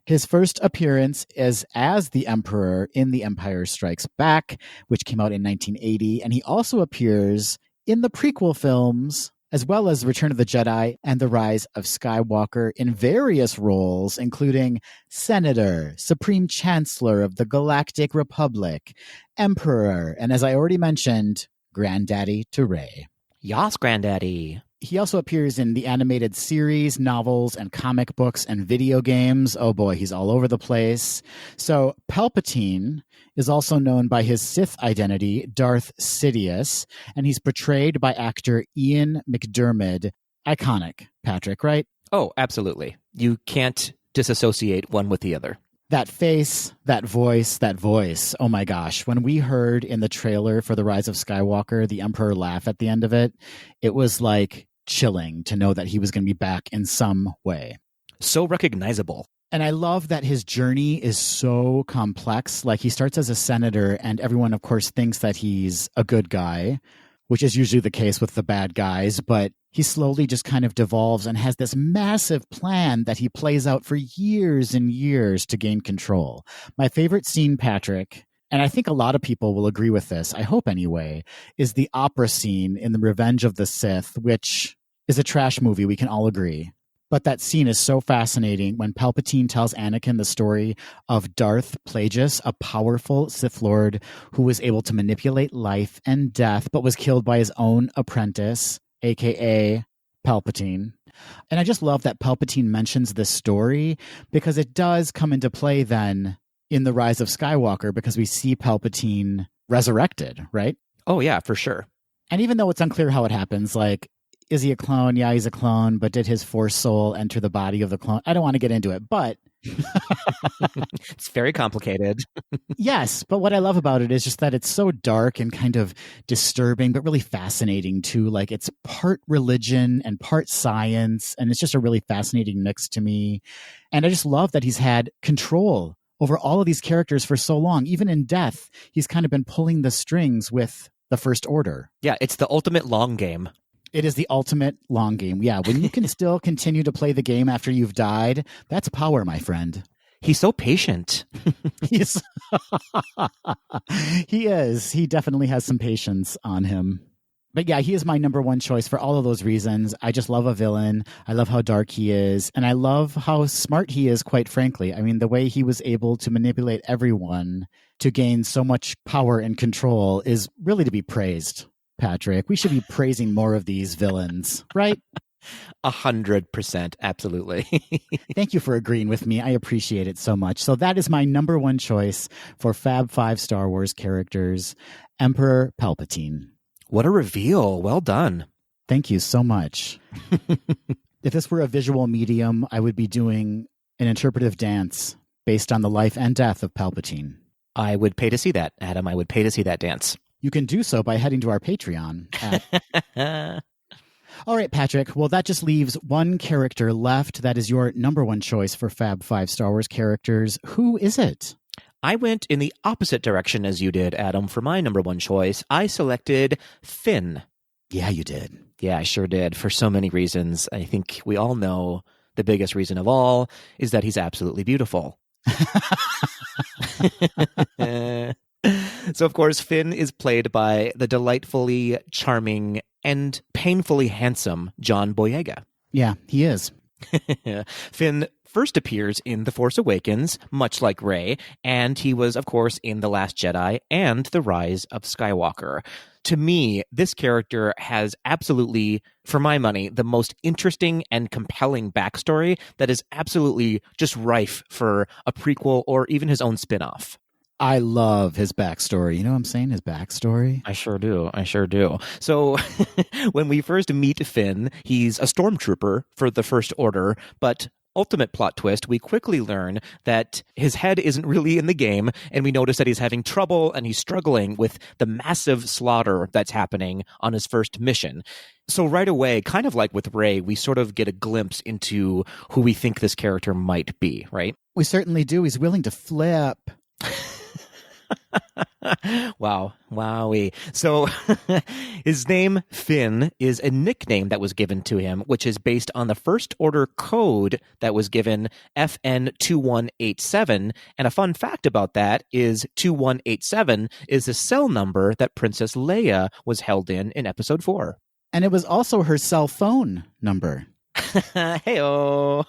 [SPEAKER 2] His first appearance is as the Emperor in The Empire Strikes Back, which came out in 1980. And he also appears in the prequel films, as well as Return of the Jedi and The Rise of Skywalker in various roles, including Senator, Supreme Chancellor of the Galactic Republic, Emperor, and as I already mentioned, Granddaddy to Rey.
[SPEAKER 1] Yas, Granddaddy.
[SPEAKER 2] He also appears in the animated series, novels, and comic books and video games. Oh boy, he's all over the place. So Palpatine is also known by his Sith identity, Darth Sidious, and he's portrayed by actor Ian McDiarmid. Iconic, Patrick, right?
[SPEAKER 1] Oh, absolutely. You can't disassociate one with the other.
[SPEAKER 2] That face, that voice. Oh my gosh. When we heard in the trailer for The Rise of Skywalker, the Emperor laugh at the end of it, it was like chilling to know that he was going to be back in some way.
[SPEAKER 1] So recognizable.
[SPEAKER 2] And I love that his journey is so complex. Like he starts as a senator and everyone, of course, thinks that he's a good guy, which is usually the case with the bad guys, but he slowly just kind of devolves and has this massive plan that he plays out for years and years to gain control. My favorite scene, Patrick, and I think a lot of people will agree with this, I hope anyway, is the opera scene in The Revenge of the Sith, which is a trash movie, we can all agree. But that scene is so fascinating when Palpatine tells Anakin the story of Darth Plagueis, a powerful Sith Lord who was able to manipulate life and death, but was killed by his own apprentice, a.k.a. Palpatine. And I just love that Palpatine mentions this story because it does come into play then in The Rise of Skywalker because we see Palpatine resurrected, right?
[SPEAKER 1] Oh, yeah, for sure.
[SPEAKER 2] And even though it's unclear how it happens, like, is he a clone? Yeah, he's a clone, but did his Force soul enter the body of the clone? I don't want to get into it, but...
[SPEAKER 1] It's very complicated.
[SPEAKER 2] Yes, but what I love about it is just that it's so dark and kind of disturbing, but really fascinating too. Like it's part religion and part science, and it's just a really fascinating mix to me. And I just love that he's had control over all of these characters for so long. Even in death, he's kind of been pulling the strings with the First Order.
[SPEAKER 1] Yeah, it's the ultimate long game.
[SPEAKER 2] It is the ultimate long game. Yeah, when you can still continue to play the game after you've died, that's power, my friend.
[SPEAKER 1] He's so patient.
[SPEAKER 2] He's he is. He definitely has some patience on him. But yeah, he is my number one choice for all of those reasons. I just love a villain. I love how dark he is. And I love how smart he is, quite frankly. I mean, the way he was able to manipulate everyone to gain so much power and control is really to be praised, Patrick. We should be praising more of these villains, right?
[SPEAKER 1] 100%. Absolutely.
[SPEAKER 2] Thank you for agreeing with me. I appreciate it so much. So that is my number one choice for Fab Five Star Wars characters, Emperor Palpatine.
[SPEAKER 1] What a reveal. Well done.
[SPEAKER 2] Thank you so much. If this were a visual medium, I would be doing an interpretive dance based on the life and death of Palpatine.
[SPEAKER 1] I would pay to see that, Adam. I would pay to see that dance.
[SPEAKER 2] You can do so by heading to our Patreon. All right, Patrick. Well, that just leaves one character left. That is your number one choice for Fab Five Star Wars characters. Who is it?
[SPEAKER 1] I went in the opposite direction as you did, Adam, for my number one choice. I selected Finn.
[SPEAKER 2] Yeah, you did.
[SPEAKER 1] Yeah, I sure did, for so many reasons. I think we all know the biggest reason of all is that he's absolutely beautiful. So, of course, Finn is played by the delightfully charming and painfully handsome John Boyega.
[SPEAKER 2] Yeah, he is.
[SPEAKER 1] Finn first appears in The Force Awakens, much like Rey, and he was, of course, in The Last Jedi and The Rise of Skywalker. To me, this character has absolutely, for my money, the most interesting and compelling backstory that is absolutely just rife for a prequel or even his own spin-off.
[SPEAKER 2] I love his backstory. You know what I'm saying? His backstory?
[SPEAKER 1] I sure do. I sure do. So when we first meet Finn, he's a stormtrooper for the First Order, but ultimate plot twist, we quickly learn that his head isn't really in the game, and we notice that he's having trouble and he's struggling with the massive slaughter that's happening on his first mission. So right away, kind of like with Rey, we sort of get a glimpse into who we think this character might be, right?
[SPEAKER 2] We certainly do. He's willing to flip.
[SPEAKER 1] Wow. Wowee. So his name, Finn, is a nickname that was given to him, which is based on the First Order code that was given FN2187. And a fun fact about that is 2187 is the cell number that Princess Leia was held in Episode 4.
[SPEAKER 2] And it was also her cell phone number.
[SPEAKER 1] Hey-oh.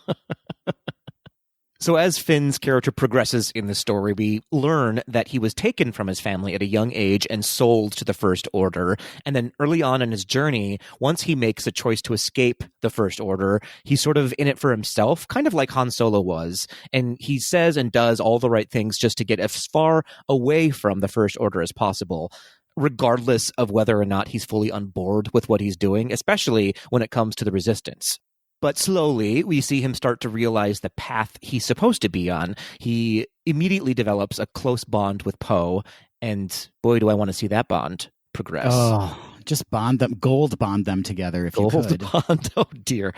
[SPEAKER 1] So as Finn's character progresses in the story, we learn that he was taken from his family at a young age and sold to the First Order. And then early on in his journey, once he makes a choice to escape the First Order, he's sort of in it for himself, kind of like Han Solo was. And he says and does all the right things just to get as far away from the First Order as possible, regardless of whether or not he's fully on board with what he's doing, especially when it comes to the Resistance. But slowly, we see him start to realize the path he's supposed to be on. He immediately develops a close bond with Poe, and boy, do I want to see that bond progress.
[SPEAKER 2] Oh, just gold bond them together if you could.
[SPEAKER 1] Gold bond, oh dear.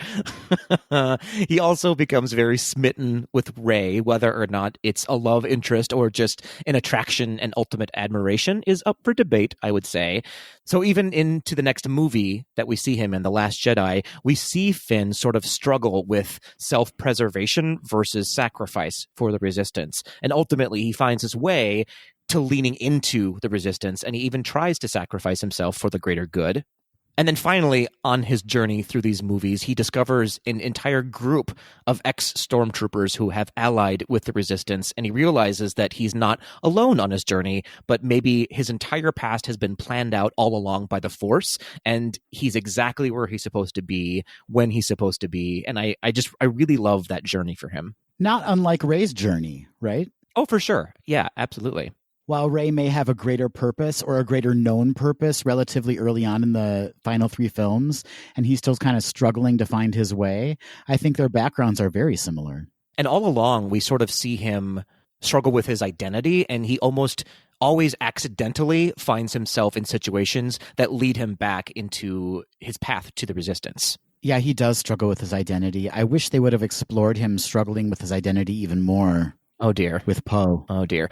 [SPEAKER 1] He also becomes very smitten with Rey, whether or not it's a love interest or just an attraction and ultimate admiration is up for debate, I would say. So even into the next movie that we see him in, The Last Jedi, we see Finn sort of struggle with self-preservation versus sacrifice for the Resistance. And ultimately, he finds his way to leaning into the Resistance, and he even tries to sacrifice himself for the greater good. And then finally, on his journey through these movies, he discovers an entire group of ex-stormtroopers who have allied with the Resistance, and he realizes that he's not alone on his journey, but maybe his entire past has been planned out all along by the Force, and he's exactly where he's supposed to be, when he's supposed to be, and I really love that journey for him.
[SPEAKER 2] Not unlike Rey's journey, right?
[SPEAKER 1] Oh, for sure. Yeah, absolutely.
[SPEAKER 2] While Rey may have a greater purpose or a greater known purpose relatively early on in the final 3 films, and he's still kind of struggling to find his way, I think their backgrounds are very similar.
[SPEAKER 1] And all along, we sort of see him struggle with his identity, and he almost always accidentally finds himself in situations that lead him back into his path to the Resistance.
[SPEAKER 2] Yeah, he does struggle with his identity. I wish they would have explored him struggling with his identity even more.
[SPEAKER 1] Oh, dear.
[SPEAKER 2] with Poe.
[SPEAKER 1] Oh, dear.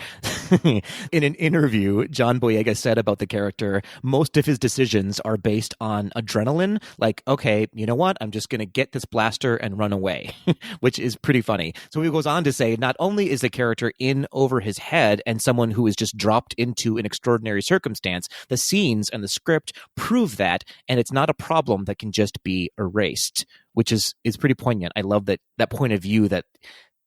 [SPEAKER 1] In an interview, John Boyega said about the character, most of his decisions are based on adrenaline. Like, okay, you know what? I'm just going to get this blaster and run away, which is pretty funny. So he goes on to say, not only is the character in over his head and someone who is just dropped into an extraordinary circumstance, the scenes and the script prove that, and it's not a problem that can just be erased, which is pretty poignant. I love that point of view that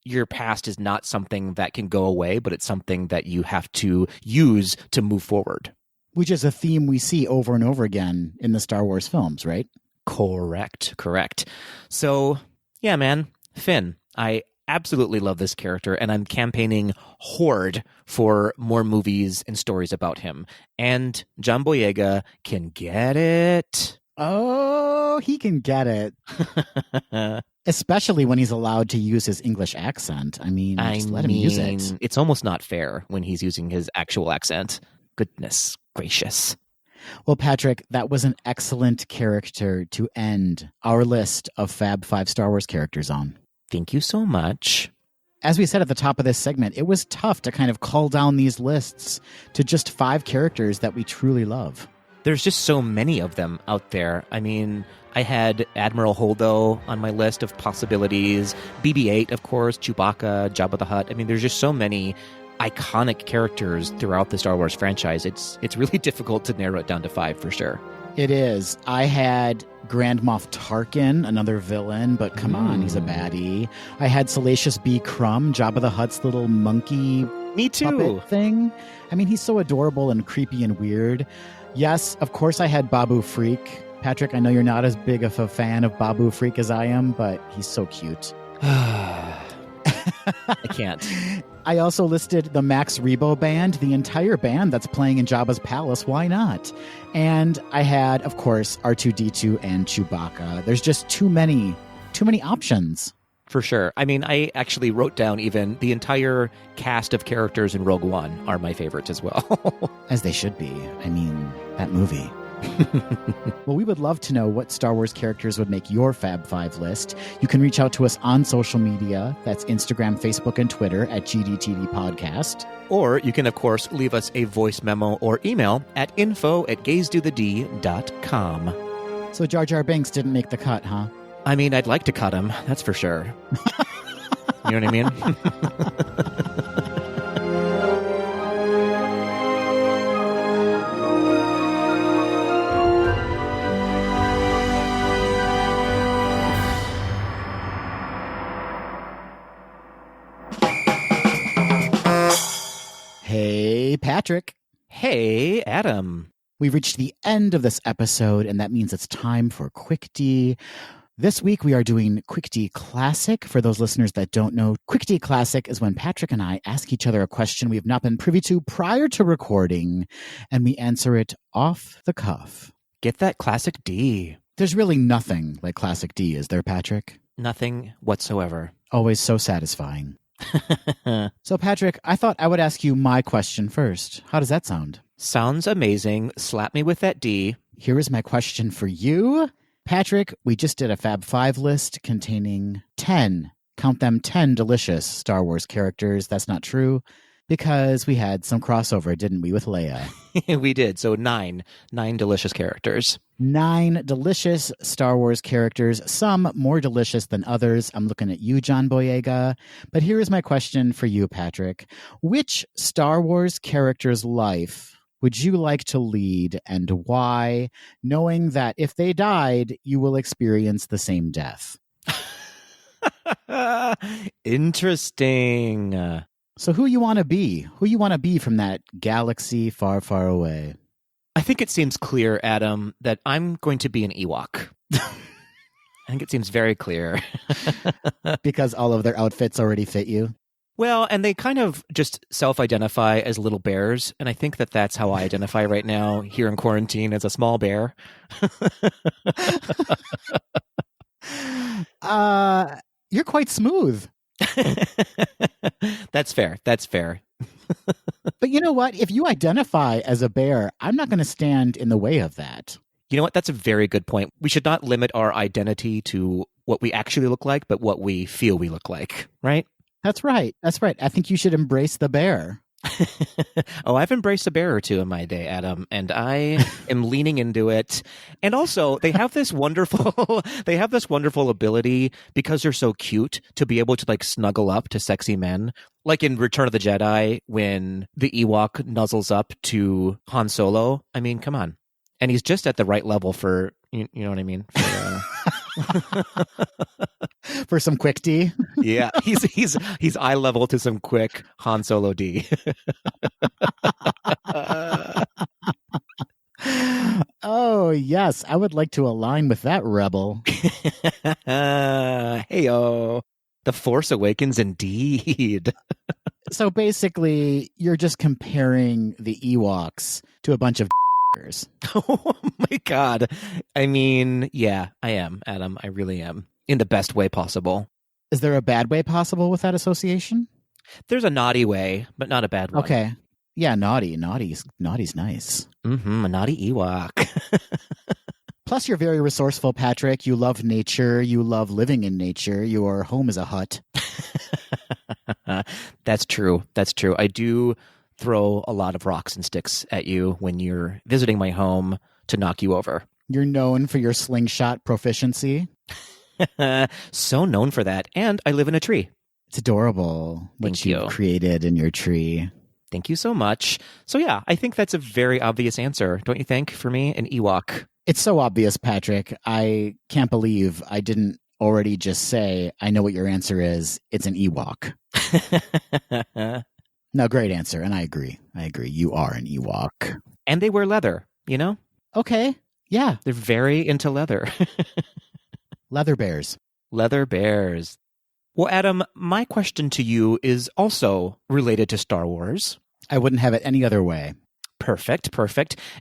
[SPEAKER 1] your past is not something that can go away, but it's something that you have to use to move forward.
[SPEAKER 2] Which is a theme we see over and over again in the Star Wars films, right?
[SPEAKER 1] Correct. So, yeah, man, Finn, I absolutely love this character, and I'm campaigning hard for more movies and stories about him. And John Boyega can get it.
[SPEAKER 2] Oh, he can get it. Especially when he's allowed to use his English accent. I mean, just let him use it.
[SPEAKER 1] It's almost not fair when he's using his actual accent. Goodness gracious.
[SPEAKER 2] Well, Patrick, that was an excellent character to end our list of Fab Five Star Wars characters on.
[SPEAKER 1] Thank you so much.
[SPEAKER 2] As we said at the top of this segment, it was tough to kind of cull down these lists to just 5 characters that we truly love.
[SPEAKER 1] There's just so many of them out there. I mean, I had Admiral Holdo on my list of possibilities, BB-8, of course, Chewbacca, Jabba the Hutt. I mean, there's just so many iconic characters throughout the Star Wars franchise. It's really difficult to narrow it down to 5 for sure.
[SPEAKER 2] It is. I had Grand Moff Tarkin, another villain, but come on, he's a baddie. I had Salacious B. Crumb, Jabba the Hutt's little monkey
[SPEAKER 1] Me too.
[SPEAKER 2] puppet thing. I mean, he's so adorable and creepy and weird. Yes, of course I had Babu Freak. Patrick, I know you're not as big of a fan of Babu Freak as I am, but he's so cute.
[SPEAKER 1] I can't.
[SPEAKER 2] I also listed the Max Rebo Band, the entire band that's playing in Jabba's palace. Why not? And I had, of course, R2-D2 and Chewbacca. There's just too many options.
[SPEAKER 1] For sure. I mean, I actually wrote down even the entire cast of characters in Rogue One are my favorites as well.
[SPEAKER 2] As they should be. I mean, that movie. Well, we would love to know what Star Wars characters would make your Fab Five list. You can reach out to us on social media. That's Instagram, Facebook, and Twitter at GDTD Podcast.
[SPEAKER 1] Or you can, of course, leave us a voice memo or email at info@gazedothed.com.
[SPEAKER 2] So Jar Jar Binks didn't make the cut, huh?
[SPEAKER 1] I mean, I'd like to cut him, that's for sure. You know what I mean?
[SPEAKER 2] Hey, Patrick.
[SPEAKER 1] Hey, Adam.
[SPEAKER 2] We've reached the end of this episode, and that means it's time for Quick D. This week, we are doing Quick D Classic. For those listeners that don't know, Quick D Classic is when Patrick and I ask each other a question we have not been privy to prior to recording, and we answer it off the cuff.
[SPEAKER 1] Get that Classic D.
[SPEAKER 2] There's really nothing like Classic D, is there, Patrick?
[SPEAKER 1] Nothing whatsoever.
[SPEAKER 2] Always so satisfying. So, Patrick, I thought I would ask you my question first. How does that sound?
[SPEAKER 1] Sounds amazing. Slap me with that D.
[SPEAKER 2] Here is my question for you. Patrick, we just did a Fab Five list containing 10, count them 10 delicious Star Wars characters. That's not true because we had some crossover, didn't we, with Leia?
[SPEAKER 1] We did. So 9 delicious characters.
[SPEAKER 2] 9 delicious Star Wars characters, some more delicious than others. I'm looking at you, John Boyega. But here is my question for you, Patrick. Which Star Wars character's life would you like to lead and why, knowing that if they died, you will experience the same death?
[SPEAKER 1] Interesting.
[SPEAKER 2] So who you want to be? Who you want to be from that galaxy far, far away?
[SPEAKER 1] I think it seems clear, Adam, that I'm going to be an Ewok. I think it seems very clear.
[SPEAKER 2] Because all of their outfits already fit you?
[SPEAKER 1] Well, and they kind of just self-identify as little bears, and I think that that's how I identify right now here in quarantine as a small bear.
[SPEAKER 2] You're quite smooth.
[SPEAKER 1] That's fair. That's fair.
[SPEAKER 2] But you know what? If you identify as a bear, I'm not going to stand in the way of that.
[SPEAKER 1] You know what? That's a very good point. We should not limit our identity to what we actually look like, but what we feel we look like, right?
[SPEAKER 2] That's right. That's right. I think you should embrace the bear.
[SPEAKER 1] Oh, I've embraced a bear or two in my day, Adam, and I am leaning into it. And also, they have this wonderful ability, because they're so cute, to be able to like snuggle up to sexy men. Like in Return of the Jedi, when the Ewok nuzzles up to Han Solo. I mean, come on. And he's just at the right level for, you know what I mean?
[SPEAKER 2] For some quick D.
[SPEAKER 1] Yeah, he's eye level to some quick Han Solo D.
[SPEAKER 2] Oh, yes. I would like to align with that rebel.
[SPEAKER 1] Hey-o. The Force Awakens indeed.
[SPEAKER 2] So basically, you're just comparing the Ewoks to a bunch of
[SPEAKER 1] Oh my God. I mean, yeah, I am, Adam. I really am. In the best way possible.
[SPEAKER 2] Is there a bad way possible with that association?
[SPEAKER 1] There's a naughty way, but not a bad one.
[SPEAKER 2] Okay. Yeah, naughty. Naughty's nice.
[SPEAKER 1] A naughty Ewok.
[SPEAKER 2] Plus, you're very resourceful, Patrick. You love nature. You love living in nature. Your home is a hut.
[SPEAKER 1] That's true. That's true. I do throw a lot of rocks and sticks at you when you're visiting my home to knock you over.
[SPEAKER 2] You're known for your slingshot proficiency.
[SPEAKER 1] So known for that. And I live in a tree.
[SPEAKER 2] It's adorable what you've created in your tree.
[SPEAKER 1] Thank you so much. So yeah, I think that's a very obvious answer, don't you think, for me? An Ewok.
[SPEAKER 2] It's so obvious, Patrick. I can't believe I didn't already just say, I know what your answer is. It's an Ewok. No, great answer. And I agree. You are an Ewok.
[SPEAKER 1] And they wear leather, you know?
[SPEAKER 2] Okay. Yeah.
[SPEAKER 1] They're very into leather.
[SPEAKER 2] Leather bears.
[SPEAKER 1] Leather bears. Well, Adam, my question to you is also related to Star Wars.
[SPEAKER 2] I wouldn't have it any other way.
[SPEAKER 1] Perfect.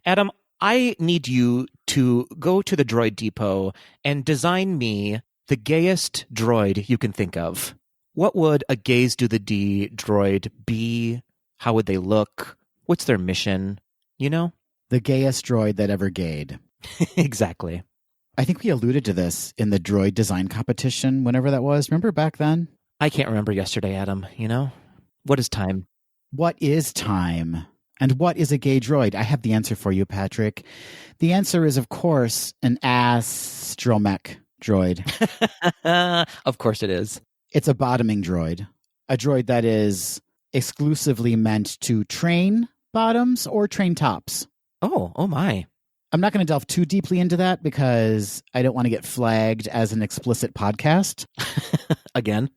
[SPEAKER 1] Adam, I need you to go to the droid depot and design me the gayest droid you can think of. What would a Gaze Do the D droid be? How would they look? What's their mission? You know?
[SPEAKER 2] The gayest droid that ever gayed.
[SPEAKER 1] Exactly.
[SPEAKER 2] I think we alluded to this in the droid design competition, whenever that was. Remember back then?
[SPEAKER 1] I can't remember yesterday, Adam, you know? What is time?
[SPEAKER 2] What is time? And what is a gay droid? I have the answer for you, Patrick. The answer is, of course, an astromech droid.
[SPEAKER 1] Of course it is.
[SPEAKER 2] It's a bottoming droid. A droid that is exclusively meant to train bottoms or train tops.
[SPEAKER 1] Oh my.
[SPEAKER 2] I'm not going to delve too deeply into that because I don't want to get flagged as an explicit podcast.
[SPEAKER 1] Again.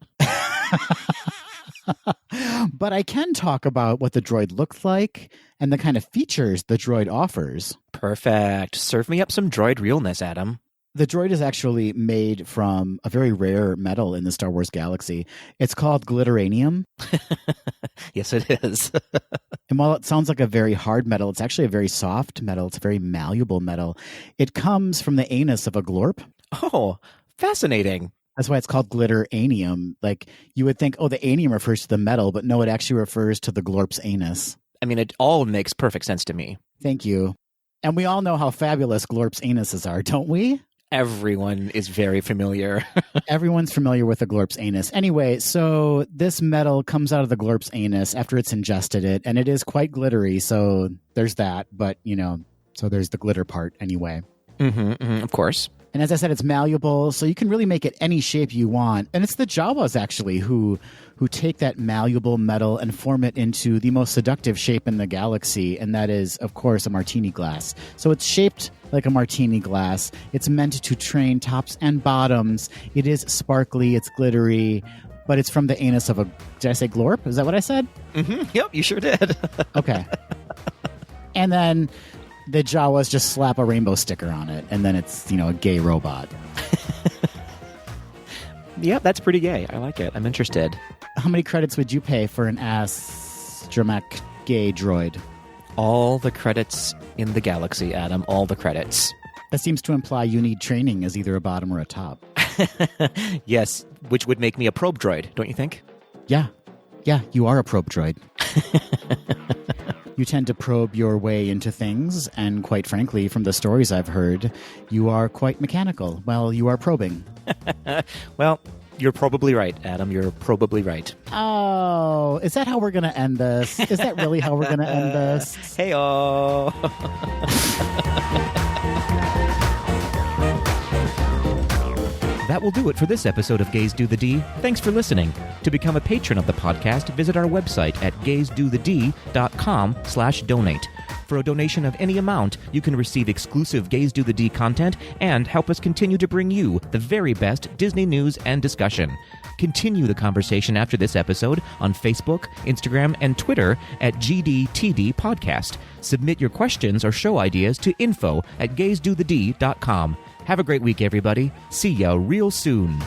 [SPEAKER 2] But I can talk about what the droid looks like and the kind of features the droid offers.
[SPEAKER 1] Perfect. Serve me up some droid realness, Adam.
[SPEAKER 2] The droid is actually made from a very rare metal in the Star Wars galaxy. It's called glitteranium.
[SPEAKER 1] Yes, it is.
[SPEAKER 2] And while it sounds like a very hard metal, it's actually a very soft metal. It's a very malleable metal. It comes from the anus of a glorp.
[SPEAKER 1] Oh, fascinating.
[SPEAKER 2] That's why it's called glitteranium. Like, you would think, oh, the anium refers to the metal, but no, it actually refers to the glorp's anus.
[SPEAKER 1] I mean, it all makes perfect sense to me.
[SPEAKER 2] Thank you. And we all know how fabulous glorp's anuses are, don't we?
[SPEAKER 1] Everyone is very familiar.
[SPEAKER 2] Everyone's familiar with the glorp's anus. Anyway, so this metal comes out of the glorp's anus after it's ingested it, and it is quite glittery, so there's that. But, you know, so there's the glitter part anyway.
[SPEAKER 1] Of course.
[SPEAKER 2] And as I said, it's malleable, so you can really make it any shape you want. And it's the Jawas, actually, who take that malleable metal and form it into the most seductive shape in the galaxy, and that is, of course, a martini glass. So it's shaped like a martini glass. It's meant to train tops and bottoms. It is sparkly, it's glittery, but it's from the anus of a... Did I say glorp? Is that what I said?
[SPEAKER 1] Yep, you sure did.
[SPEAKER 2] Okay. And then the Jawas just slap a rainbow sticker on it, and then it's, you know, a gay robot.
[SPEAKER 1] Yeah, that's pretty gay. I like it. I'm interested.
[SPEAKER 2] How many credits would you pay for an astromech gay droid?
[SPEAKER 1] All the credits in the galaxy, Adam. All the credits.
[SPEAKER 2] That seems to imply you need training as either a bottom or a top.
[SPEAKER 1] Yes, which would make me a probe droid, don't you think?
[SPEAKER 2] Yeah, you are a probe droid. You tend to probe your way into things, and quite frankly, from the stories I've heard, you are quite mechanical while you are probing.
[SPEAKER 1] Well, You're probably right, Adam. You're probably right.
[SPEAKER 2] Oh, is that how we're going to end this? Is that really how we're going to end this?
[SPEAKER 1] Hey-oh. That will do it for this episode of Gays Do the D. Thanks for listening. To become a patron of the podcast, visit our website at gaysdothed.com/donate. For a donation of any amount, you can receive exclusive Gays Do the D content and help us continue to bring you the very best Disney news and discussion. Continue the conversation after this episode on Facebook, Instagram, and Twitter at GDTD Podcast. Submit your questions or show ideas to info@gaysdothed.com. Have a great week, everybody. See ya real soon.